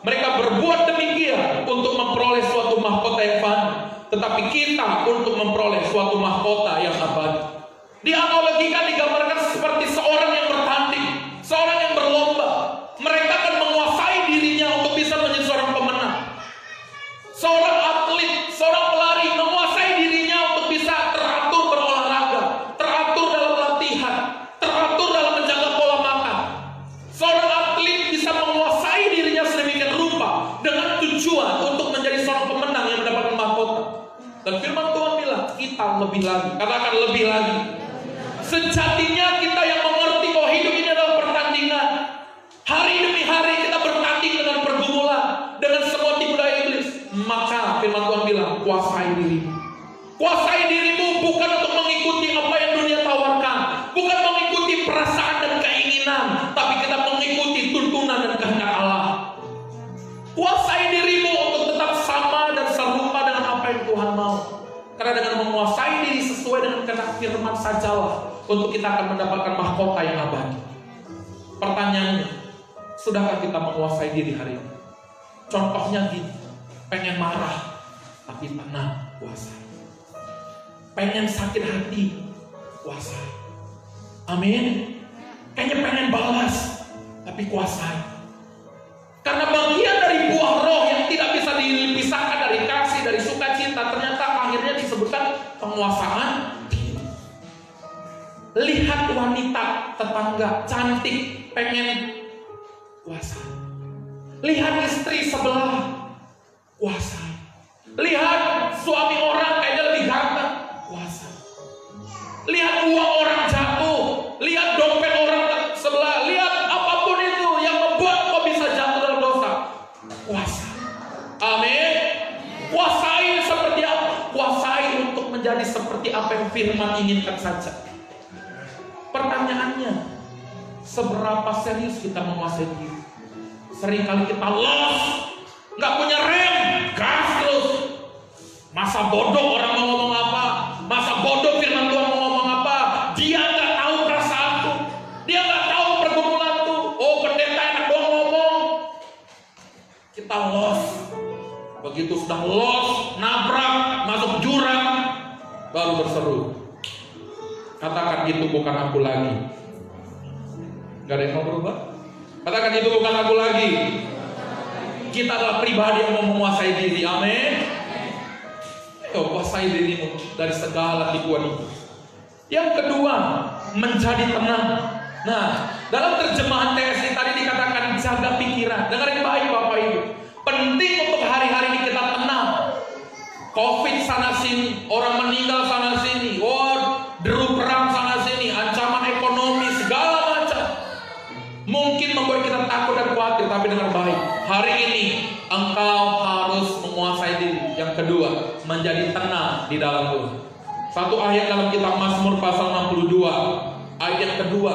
Mereka berbuat demikian untuk memperoleh suatu mahkota yang fana, tetapi kita untuk memperoleh suatu mahkota yang abadi. Dianalogikan, digambarkan seperti seorang yang bertanding, seorang yang berlomba. Mereka akan menguasai dirinya untuk bisa menjadi seorang pemenang. Seorang atlet, seorang pelari menguasai dirinya untuk bisa teratur berolahraga, teratur dalam latihan, teratur dalam menjaga pola makan. Seorang atlet bisa menguasai dirinya sedemikian rupa dengan tujuan untuk menjadi seorang pemenang yang mendapatkan mahkota. Dan firman Tuhan bilang, kita lebih lagi. Katakan lebih lagi. Sejatinya kita yang mengerti bahwa hidup ini adalah pertandingan. Hari demi hari kita bertanding dengan pergumulan, dengan semua tipu daya iblis. Maka firman Tuhan bilang, kuasai dirimu. Kuasai dirimu bukan untuk mengikuti apa yang dunia tawarkan, bukan mengikuti perasaan dan keinginan, tapi kita mengikuti tuntunan dan kehendak Allah. Kuasai dirimu untuk tetap sama dan serupa dengan apa yang Tuhan mau. Karena dengan menguasai diri sesuai dengan kehendak firman sajalah untuk kita akan mendapatkan mahkota yang abadi. Pertanyaannya, sudahkah kita menguasai diri hari ini? Contohnya gini, pengen marah tapi tenang, kuasai. Pengen sakit hati, kuasai. Amin. Kayaknya pengen balas tapi kuasai. Karena bagian dari buah roh yang tidak bisa dipisahkan dari kasih, dari sukacita, ternyata akhirnya disebutkan penguasaan. Lihat wanita tetangga cantik, pengen kuasai. Lihat istri sebelah, kuasai. Lihat suami orang kayaknya lebih ganteng, kuasai. Lihat uang orang jatuh, lihat dompet orang sebelah, lihat apapun itu yang membuat kau bisa jatuh dalam dosa, kuasai. Amin. Kuasai seperti apa? Kuasai untuk menjadi seperti apa yang firman inginkan saja. Pertanyaannya, seberapa serius kita menguasai diri? Seringkali kita lost, nggak punya rem, gas terus. Masa bodoh orang mau ngomong apa? Masa bodoh firman Tuhan mau ngomong apa? Dia nggak tahu perasaanku. sudah los, nabrak, masuk jurang, baru berseru, katakan itu bukan aku lagi. Gak ada yang mau berubah? Katakan itu bukan aku lagi. Kita adalah pribadi yang mau menguasai diri. Amin. Ayo kuasai dirimu dari segala tipuan itu. Yang kedua, menjadi tenang. Nah, dalam terjemahan TSI tadi dikatakan jaga pikiran. Dengarin baik Bapak Ibu. Penting untuk hari-hari ini kita tenang. Covid sana sini, orang meninggal sana sini, deru perang sana sini, ancaman ekonomi segala macam. Mungkin membuat kita takut dan khawatir, tapi dengar baik. Hari ini engkau harus menguasai diri. Yang kedua, menjadi tenang di dalam Tuhan. Satu ayat dalam kitab Mazmur pasal 62, ayat yang kedua.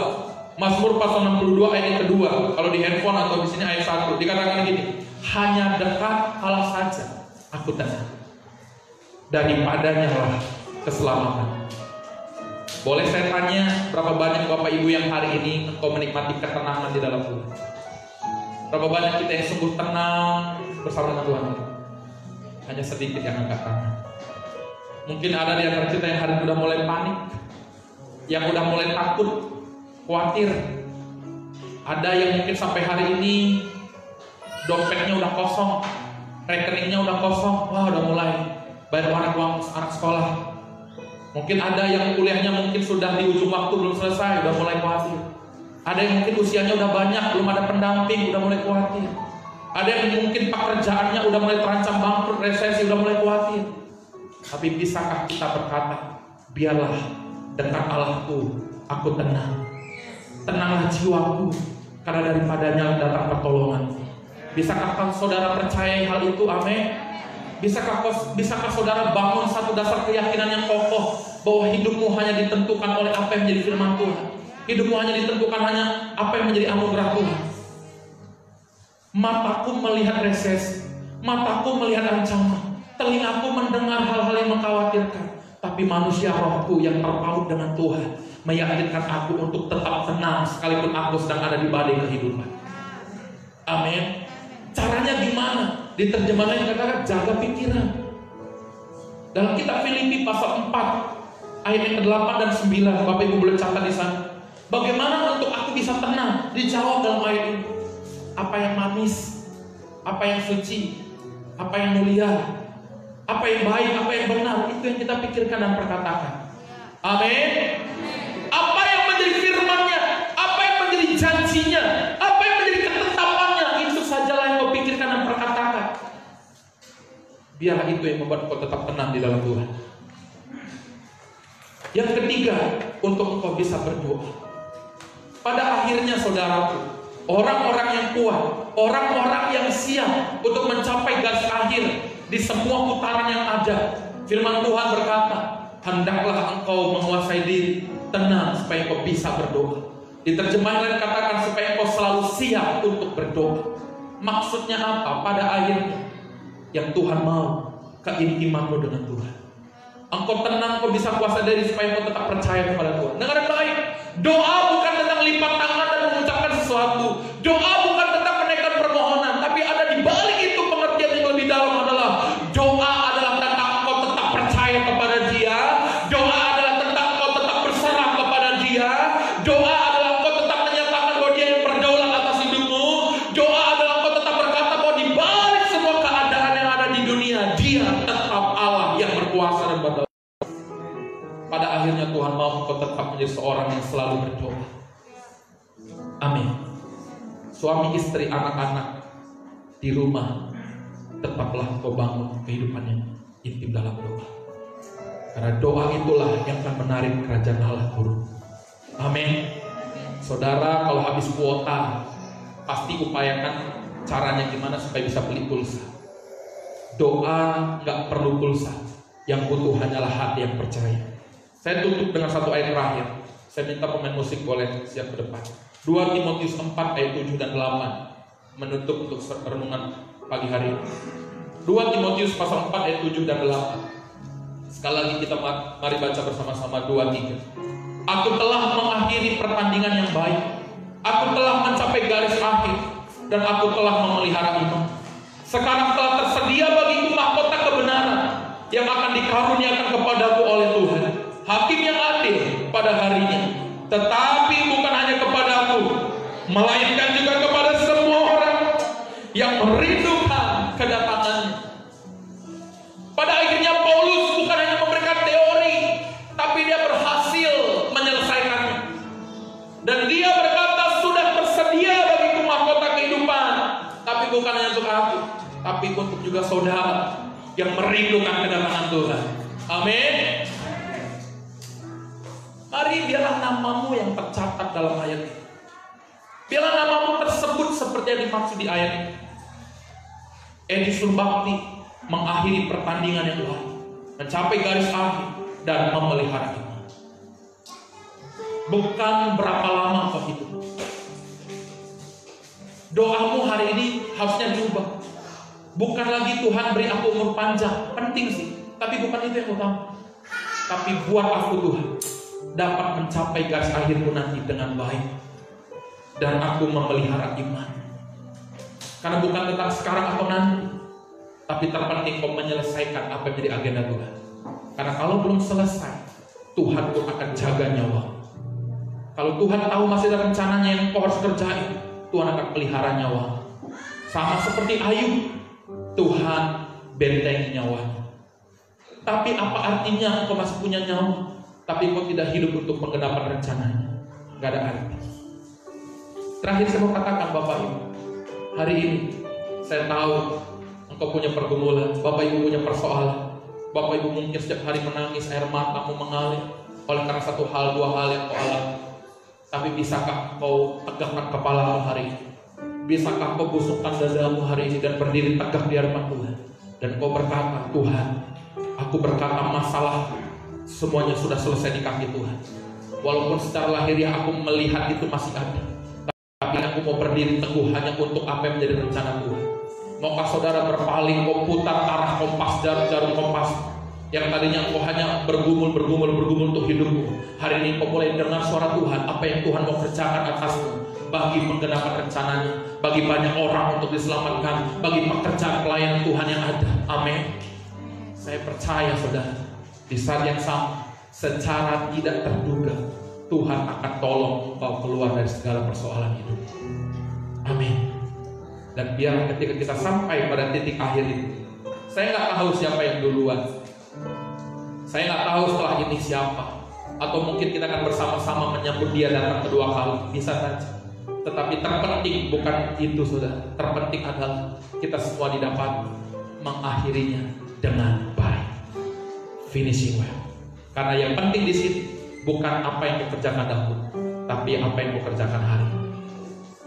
Mazmur pasal 62 ayat yang kedua. Kalau di handphone atau di sini ayat 1 dikatakan gini, hanya dekat Allah saja aku tenang. Daripadanya lah keselamatan. Boleh saya tanya, berapa banyak Bapak Ibu yang hari ini engkau menikmati ketenangan di dalam Tuhan? Berapa banyak kita yang sungguh tenang bersama dengan Tuhan? Hanya sedikit yang angkat tangan. Mungkin ada di antara kita yang hari ini udah mulai panik, yang udah mulai takut, khawatir. Ada yang mungkin sampai hari ini dompetnya udah kosong, rekeningnya udah kosong, wah udah mulai bayar uang anak sekolah. Mungkin ada yang kuliahnya mungkin sudah di ujung waktu belum selesai, udah mulai khawatir. Ada yang mungkin usianya udah banyak, belum ada pendamping, udah mulai khawatir. Ada yang mungkin pekerjaannya udah mulai terancam bangkrut, resesi, udah mulai khawatir. Tapi bisakah kita berkata, biarlah dekat Allahku, aku tenang. Tenanglah jiwaku, karena daripadanya datang pertolongan. Bisakah saudara percaya hal itu? Amin. Bisakah saudara bangun satu dasar keyakinan yang kokoh bahwa hidupmu hanya ditentukan oleh apa yang menjadi firman Tuhan. Hidupmu hanya ditentukan hanya apa yang menjadi anugerah Tuhan. Mataku melihat resesi, mataku melihat ancaman, telingaku mendengar hal-hal yang mengkhawatirkan, tapi manusia rohku yang terpaut dengan Tuhan meyakinkan aku untuk tetap tenang sekalipun aku sedang ada di badai kehidupan. Amin. Caranya gimana? Di terjemahan lain katakan jaga pikiran. Dalam kitab Filipi pasal 4 ayat yang ke-8 dan 9, Bapak Ibu boleh catat di sana. Bagaimana untuk aku bisa tenang? Dijawab dalam ayat ini. Apa yang manis, apa yang suci, apa yang mulia, apa yang baik, apa yang benar, itu yang kita pikirkan dan perkatakan. Amin. Apa yang menjadi firman-Nya, apa yang menjadi janjinya, apa yang menjadi ketetapannya, itu sajalah yang kau pikirkan dan perkatakan. Biarlah itu yang membuat kau tetap tenang di dalam Tuhan. Yang ketiga, untuk kau bisa berdoa. Pada akhirnya saudaraku, orang-orang yang kuat, orang-orang yang siap untuk mencapai garis akhir di semua putaran yang ada. Firman Tuhan berkata, hendaklah engkau menguasai diri, tenang supaya kau bisa berdoa. Di terjemahan lain katakan supaya kau selalu siap untuk berdoa. Maksudnya apa? Pada akhirnya yang Tuhan mau, keintimanmu dengan Tuhan. Engkau tenang, kau bisa kuasa diri supaya kau tetap percaya kepada Tuhan. Dengar baik, doa bukan tentang lipat tangan dan mengucapkan sesuatu. Doa bukan tentang menaikkan permohonan, tapi ada di balik itu pengertian yang lebih dalam adalah doa adalah tentang engkau tetap percaya kepada Dia. Doa adalah tentang engkau tetap berserah kepada Dia. Doa adalah engkau tetap menyatakan bahwa Dia yang berdaulat atas hidupmu. Doa adalah engkau tetap berkata bahwa di balik semua keadaan yang ada di dunia, Dia tetap Allah yang berkuasa dan berdaulat. Pada akhirnya Tuhan mau engkau tetap menjadi seorang yang selalu berdoa. Amin. Suami, istri, anak-anak di rumah, tetaplah engkau bangun kehidupan yang intim dalam doa. Karena doa itulah yang akan menarik kerajaan Allah turun. Amin. Saudara, kalau habis kuota, pasti upayakan caranya gimana supaya bisa beli pulsa. Doa nggak perlu pulsa, yang butuh hanyalah hati yang percaya. Saya tutup dengan satu ayat terakhir. Saya minta pemain musik boleh siap ke depan. 2 Timotius 4 ayat 7 dan 8 menutup untuk renungan pagi hari ini. 2 Timotius pasal 4 ayat 7 dan 8. Sekali lagi kita mari baca bersama-sama 2-3. Aku telah mengakhiri pertandingan yang baik. Aku telah mencapai garis akhir dan aku telah memelihara iman. Sekarang telah tersedia bagiku mahkota yang akan dikaruniakan kepadaku oleh Tuhan. Hakim yang adil pada harinya. Tetapi bukan hanya kepadaku, melainkan juga kepada semua orang yang merindukan kedatangannya. Pada akhirnya Paulus bukan hanya memberikan teori, tapi dia berhasil menyelesaikannya. Dan dia berkata, sudah tersedia bagiku mahkota kehidupan, tapi bukan hanya untuk aku, tapi untuk juga saudara yang merindukan kedatangan Tuhan. Amin. Mari biarlah namamu yang tercatat dalam ayat ini. Biarlah namamu tersebut seperti yang dimaksud di ayat ini. Edi Surbakti mengakhiri pertandingan yang lain, mencapai garis akhir dan memelihara iman. Bukan berapa lama kau hidup. Doamu hari ini harusnya diubah. Bukan lagi Tuhan beri aku umur panjang, penting sih, tapi bukan itu yang utama. Tapi buat aku Tuhan dapat mencapai garis akhirku nanti dengan baik, dan aku memelihara iman. Karena bukan tentang sekarang atau nanti, tapi terpenting kau menyelesaikan apa yang menjadi agenda Tuhan. Karena kalau belum selesai, Tuhan pun akan jaga nyawa. Kalau Tuhan tahu masih ada rencananya yang kau harus kerjain, Tuhan akan pelihara nyawa. Sama seperti Ayub, Tuhan bentengi nyawanya. Tapi apa artinya kau masih punya nyawa, tapi kau tidak hidup untuk menggenapi rencananya? Gak ada arti. Terakhir saya mau katakan Bapak Ibu, hari ini saya tahu engkau punya pergumulan, Bapak Ibu punya persoalan. Bapak Ibu mungkin setiap hari menangis, air matamu mengalir oleh karena satu hal, dua hal yang kau alami. Tapi bisakah kau tegakkan kepalamu hari ini? Bisakah kau busukkan dadamu hari ini dan berdiri tegak di hadapan Tuhan? Dan kau berkata, Tuhan, aku berkata masalah semuanya sudah selesai di kaki Tuhan. Walaupun secara lahiriah aku melihat itu masih ada, tapi aku mau berdiri teguh hanya untuk apa yang menjadi rencana Tuhan. Maukah saudara berpaling, kau putar arah kompas, jarum kompas yang tadinya kau hanya bergumul untuk hidupmu. Hari ini kau mulai dengar suara Tuhan, apa yang Tuhan mau kerjakan atasmu, bagi menggenapi rencananya, bagi banyak orang untuk diselamatkan, bagi pekerjaan pelayanan Tuhan yang ada. Amin. Saya percaya saudara, di saat yang sama, secara tidak terduga, Tuhan akan tolong engkau keluar dari segala persoalan hidup. Amin. Dan biar ketika kita sampai pada titik akhir itu, saya nggak tahu siapa yang duluan, saya nggak tahu setelah ini siapa, atau mungkin kita akan bersama-sama menyambut dia datang kedua kali, bisa saja. Tetapi terpenting bukan itu saudara, terpenting adalah kita semua didapat mengakhirinya dengan baik, finishing well. Karena yang penting di sini bukan apa yang kau kerjakan dahulu, tapi apa yang kau kerjakan hari ini.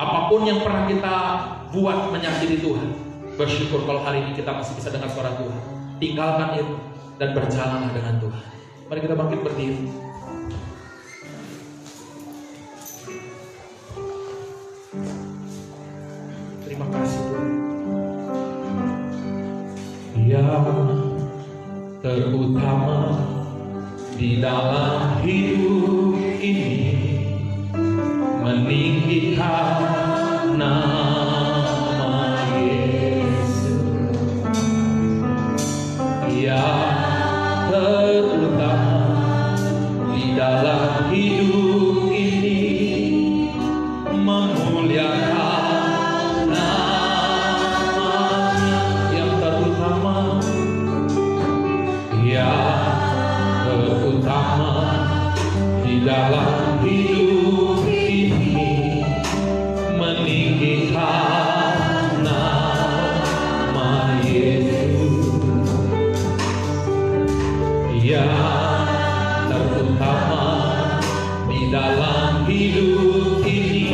Apapun yang pernah kita buat menyakiti Tuhan, bersyukur kalau hari ini kita masih bisa dengar suara Tuhan. Tinggalkan itu dan berjalanlah dengan Tuhan. Mari kita bangkit berdiri. Terima kasih Tuhan. Yang terutama di dalam hidup ini, meninggikan nama Yesus. Yang terutama di dalam hidup ini, memuliakan nama-Nya. Yang terutama, yang terutama di dalam hidup ini, meninggikan nama Yesus. Yang terutama di dalam hidup ini,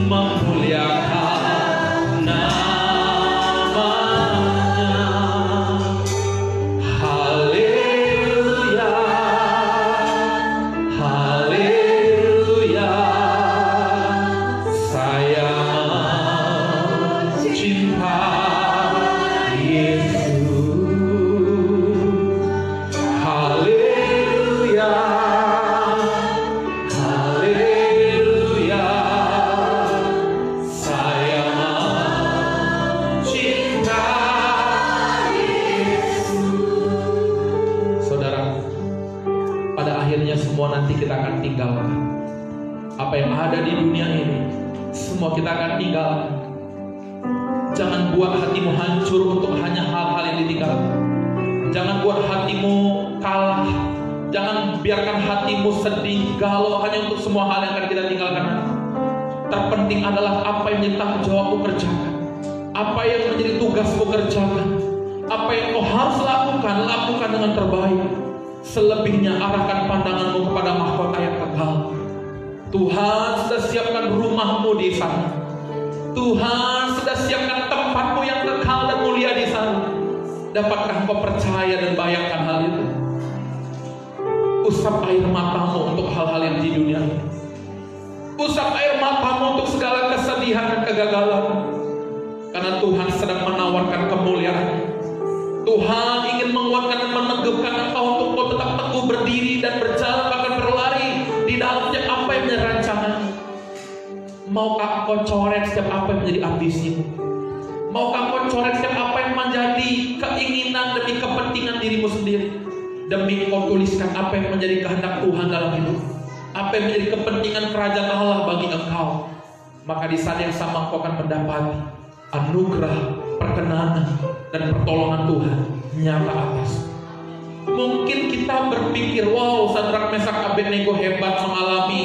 memuliakan nama-Nya. Haleluya, haleluya. Saya mencintai Yesus. Haleluya, haleluya. Saya mencintai Yesus. semua nanti kita akan tinggalkan. Apa yang ada di dunia ini semua kita akan tinggalkan. Jangan buat hatimu hancur untuk hanya hal-hal yang ditinggalkan. Jangan buat hatimu kalah. Jangan biarkan hatimu sedih, galau hanya untuk semua hal yang akan kita tinggalkan. Terpenting adalah apa yang menjadi tanggung jawabmu kerjakan. Apa yang menjadi tugasmu kerjakan. Apa yang kau harus lakukan, lakukan dengan terbaik. Selebihnya arahkan pandanganmu kepada mahkota yang kekal. Tuhan sudah siapkan rumahmu di sana. Tuhan sudah siapkan tempatmu yang kekal dan mulia di sana. Dapatkah kau percaya dan bayangkan hal itu? Usap air matamu untuk hal-hal yang di dunia ini. Usap air matamu untuk segala kesedihan dan kegagalan. Karena Tuhan sedang menawarkan kemuliaan. Tuhan ingin menguatkan dan meneguhkan engkau untuk kau tetap teguh berdiri dan berjalan bahkan berlari di dalamnya apa yang menjadi rancangan. Maukah kau coret setiap apa yang menjadi ambisimu? Maukah kau coret setiap apa yang menjadi keinginan demi kepentingan dirimu sendiri? Demi kau tuliskan apa yang menjadi kehendak Tuhan dalam hidup, apa yang menjadi kepentingan kerajaan Allah bagi engkau. Maka di saat yang sama engkau akan mendapati anugerah, perkenanan, dan pertolongan Tuhan nyata atas. Mungkin kita berpikir, wow, Sadrak, Mesak, Abednego hebat mengalami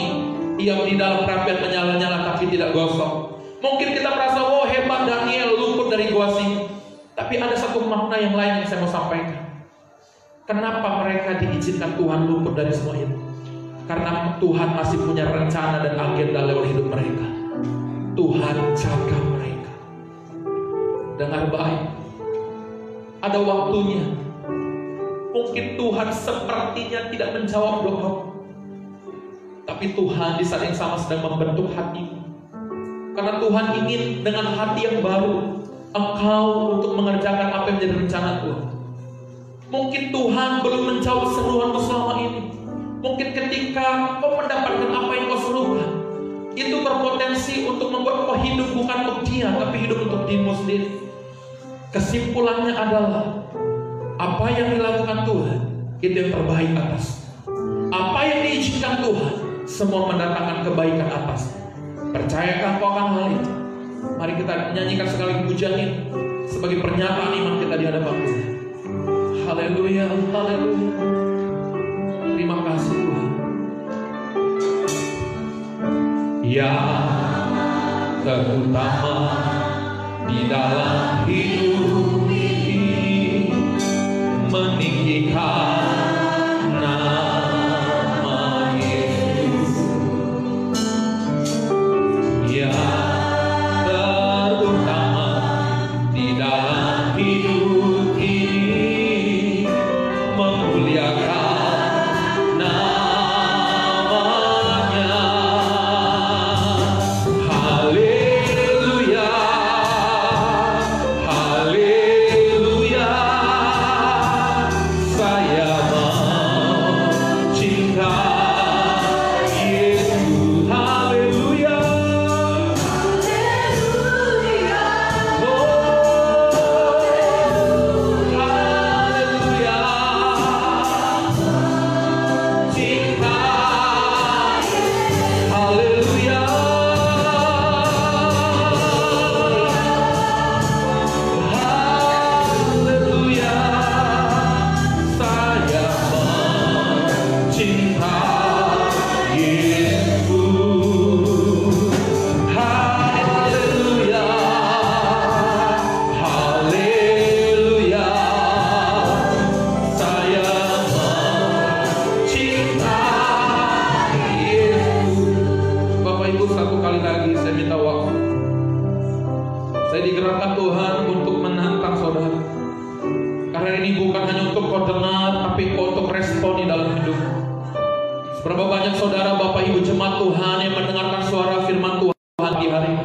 yang di dalam perapian menyala-nyala tapi tidak gosong. Mungkin kita merasa, wow, hebat Daniel luput dari gua sini. Tapi ada satu makna yang lain yang saya mau sampaikan. Kenapa mereka diizinkan Tuhan luput dari semua itu? Karena Tuhan masih punya rencana dan agenda lewat hidup mereka. Tuhan jaga mereka. Dengar baik. Ada waktunya. Mungkin Tuhan sepertinya tidak menjawab doa. Tapi Tuhan di saat yang sama sedang membentuk hatimu. Karena Tuhan ingin dengan hati yang baru engkau untuk mengerjakan apa yang menjadi rencana Tuhan. Mungkin Tuhan belum menjawab seruanmu selama ini. Mungkin ketika kau mendapatkan apa yang kau serukan, itu berpotensi untuk membuat kau hidup bukan untuk dia, tapi hidup untuk dirimu sendiri. Kesimpulannya adalah apa yang dilakukan Tuhan itu yang terbaik atas. Apa yang diizinkan Tuhan semua mendatangkan kebaikan atas. Percayakah kau akan hal itu? Mari kita nyanyikan sekali pujian ini sebagai pernyataan iman kita di hadapan Tuhan. Haleluya, haleluya. Terima kasih Tuhan. Yang terutama di dalam hidup ini meninggikan nama Yesus. Yang terutama di dalam hidup ini memuliakan namanya. Haleluya, haleluya. Saya mencintai Yesus. Haleluya, haleluya. Oh, haleluya. Cinta, haleluya. Haleluya. Saya mencintai Yesus. Haleluya, haleluya. Saya mencintai Yesus. Bapak Ibu, satu kali lagi saya minta waktu. Saya digerakkan Tuhan untuk menantang saudara. Karena ini bukan hanya untuk kau dengar, tapi kau untuk respon di dalam hidup. Seberapa banyak saudara, Bapak Ibu jemaat Tuhan yang mendengarkan suara firman Tuhan di hari ini.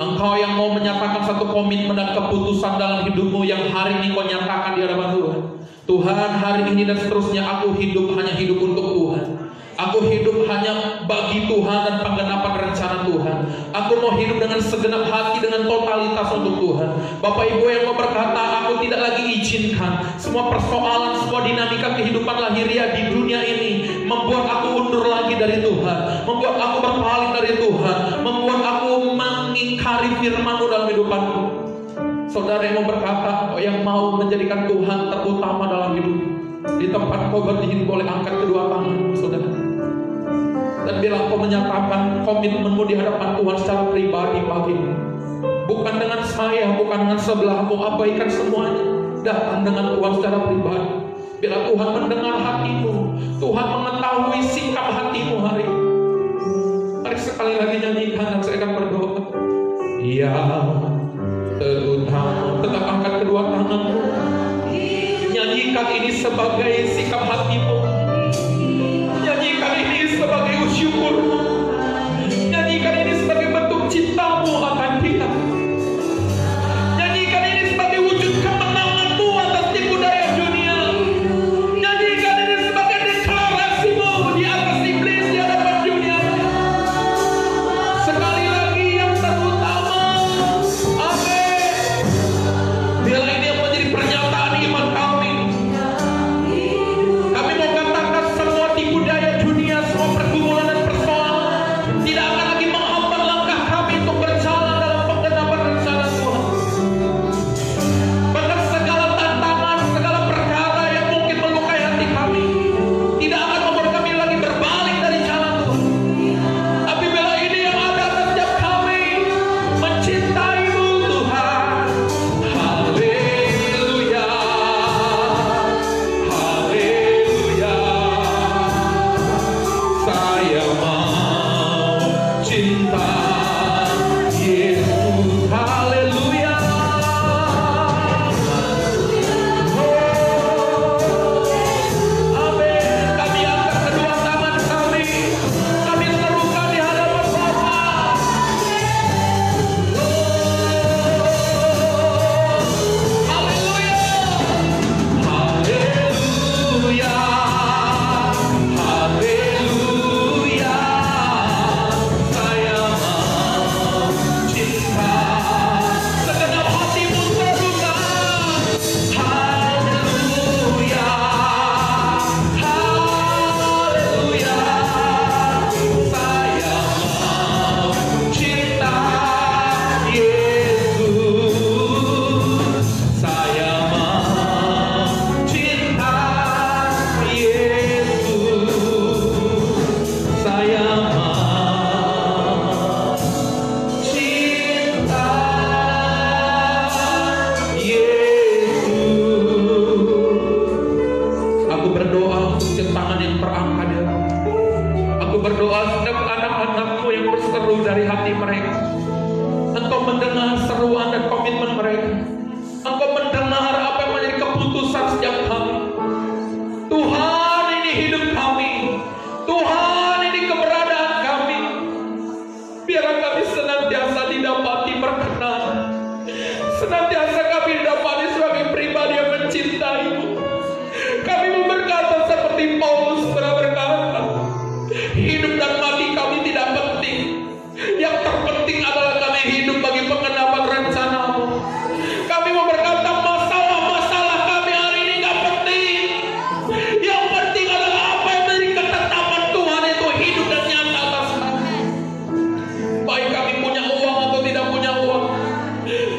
Engkau yang mau menyatakan satu komitmen dan keputusan dalam hidupmu yang hari ini kau nyatakan di hadapan Tuhan. Tuhan, hari ini dan seterusnya aku hidup hanya hidup untuk Tuhan. Aku hidup hanya bagi Tuhan dan penggenapan rencana Tuhan. Aku mau hidup dengan segenap hati, dengan totalitas untuk Tuhan. Bapak Ibu yang mau berkata, aku tidak lagi izinkan semua persoalan, semua dinamika kehidupan lahiriah di dunia ini membuat aku undur lagi dari Tuhan, membuat aku berpaling dari Tuhan, membuat aku mengingkari firman-Mu dalam hidupanku. Saudara yang mau berkata, yang mau menjadikan Tuhan terutama dalam hidup, di tempat kau berdiri boleh angkat kedua tangan, saudara. Dan bila kau menyatakan komitmenmu di hadapan Tuhan secara pribadi pagi ini, bukan dengan saya, bukan dengan sebelahmu, abaikan semuanya. Datang dengan Tuhan secara pribadi. Bila Tuhan mendengar hatimu, Tuhan mengetahui sikap hatimu hari ini. Mari sekali lagi nyanyikan dan saya akan berdoa. Ya, terutama tetap angkat kedua tanganmu. Nyanyikan ini sebagai sikap hatimu. Nyanyikan ini sebagai syukurmu. Nyanyikan ini sebagai bentuk cintamu akan kita. Nyanyikan ini sebagai wujud kemenanganmu atas tipu daya dunia. Nyanyikan ini sebagai deklarasimu di atas iblis di hadapan dunia. Sekali lagi yang terutama. Amin. Bila ini yang menjadi pernyataan iman kami. Kami mau katakan semua tipu daya dunia, semua pergumulan dan persoalan tidak akan lagi menghambat langkah kami untuk berjalan dalam penggenapan rencana Tuhan. Bahkan segala tantangan, segala perkara yang mungkin melukai hati kami tidak akan membuat kami lagi berbalik dari jalan Tuhan. Tapi bila ini yang ada setiap kami mencintai-Mu Tuhan. Haleluya. Haleluya. Saya mau cinta Yesus. Haleluya. Amin. Kami angkat kedua tangan kami. Kami serukan di hadapan Bapa. Haleluya. Haleluya. Haleluya. Saya mau cinta segenap hatimu serukan. Haleluya. Haleluya. Saya mau cinta Yesus. Saya mau cinta Yesus. Saya mau cinta Yesus. Aku berdoa untuk setiap tangan yang terangkat ya. Aku berdoa setiap anak-anakmu yang berseru dari hati mereka. Engkau mendengar seruan dan komitmen mereka. Engkau mendengar apa yang menjadi keputusan setiap kami. Tuhan, ini hidup kami. Tuhan, ini keberadaan kami. Biarlah kami senantiasa didapati berkenan. Senantiasa kami didapati sebagai pribadi yang mencintai-Mu. Kami mau berkata seperti Paulus pernah berkata, hidup dan mati kami tidak penting. Yang terpenting adalah kami hidup bagi penggenapan rencana-Mu. Kami mau berkata masalah-masalah kami hari ini gak penting. Yang penting adalah apa yang menjadi ketetapan Tuhan itu hidup dan nyata atas kami. Baik kami punya uang atau tidak punya uang,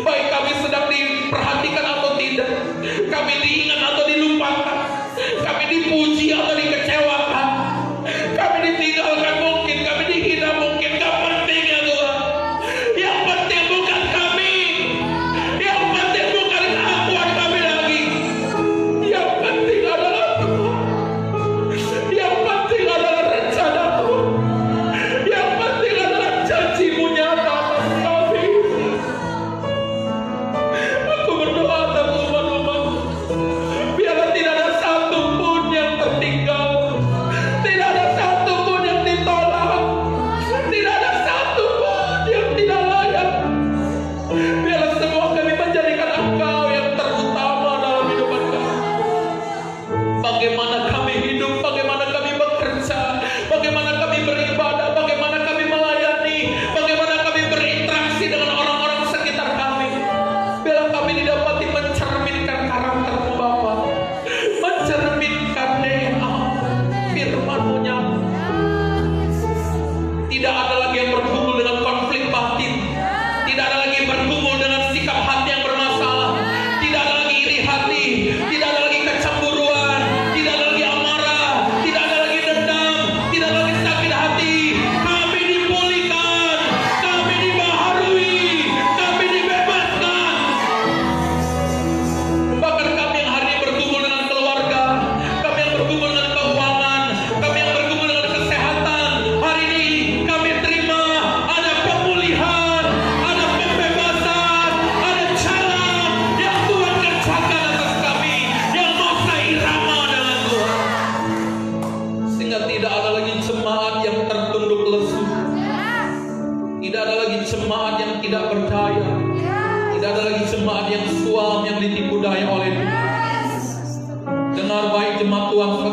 baik kami sedang diperhatikan atau tidak, kami diingat atau dilupakan, kami dipuji atau dikecewakan, kami ditinggalkan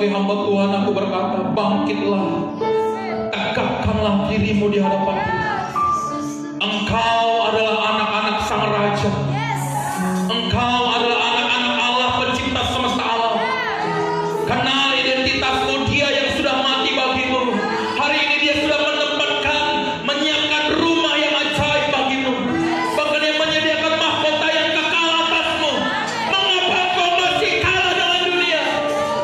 sebagai hamba Tuhan aku berkata, bangkitlah, tegakkanlah dirimu di hadapan Tuhan. Engkau adalah anak-anak Sang Raja. Engkau adalah anak-anak Allah, pencipta semesta alam. Kenal identitasmu, Dia yang sudah mati bagimu. Hari ini Dia sudah menyiapkan rumah yang ajaib bagimu. Bahkan Dia menyediakan mahkota yang kekal atasmu. Mengapa kau masih kalah dengan dunia?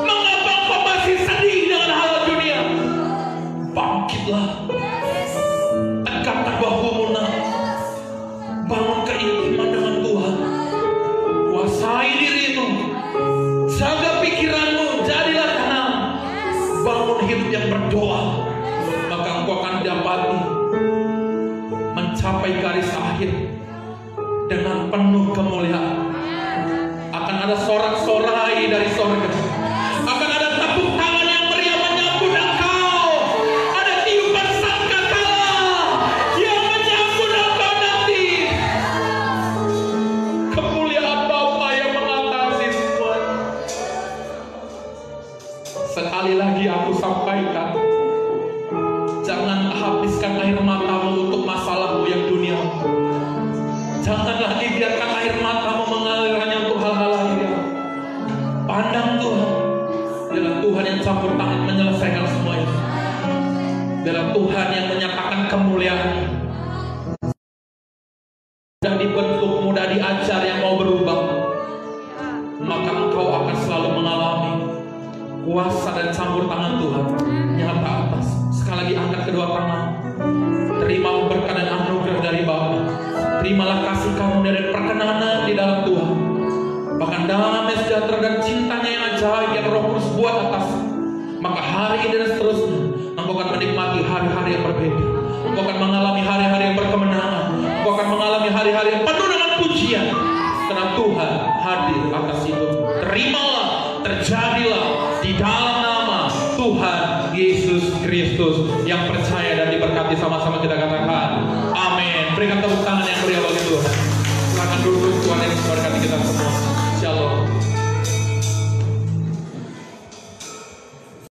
Mengapa kau masih sedih dengan hal dunia? Bangkitlah, tegakkan bahumu, nak. Bangun keintiman dengan Tuhan. Kuasai dirimu, jaga pikiranmu, jadilah tenang. Bangun hidup yang berdoa, maka engkau akan dapati mencapai garis akhir dengan penuh kemuliaan. Akan ada sorak-sorai dari sorga, akan ada tepuk tangan yang meriah menyambut engkau, ada tiupan sangkakala yang menyambut engkau nanti. Kemuliaan Bapa yang mengatasi semua. Sekali lagi aku sampaikan, jangan habiskan air matamu untuk masalahmu yang dunia. Jangan lagi biarkan air matamu mengalir hanya untuk hal-hal lahir. Pandang Tuhan. Dialah Tuhan yang campur tangan menyelesaikan semua itu. Dialah Tuhan yang menyatakan kemuliaan. Mudah dibentuk, mudah diajar yang mau berubah, maka engkau akan selalu mengalami kuasa dan campur tangan Tuhan nyata atas. Sekali lagi angkat kedua tangan. Terima berkat dan anugerah dari Bapa. Terimalah kasih karunia dan perkenanan di dalam Tuhan. Bahkan damai sejahtera dan cintanya yang ajaib yang Roh Kudus buat atas. Maka hari ini dan seterusnya engkau akan menikmati hari-hari yang berbeda. Engkau akan mengalami hari-hari yang berkemenangan. Engkau akan mengalami hari-hari yang penuh dengan pujian, karena Tuhan hadir atas itu. Terimalah, terjadilah di dalam nama Tuhan Yesus Kristus yang percaya dan diberkati. Sama-sama kita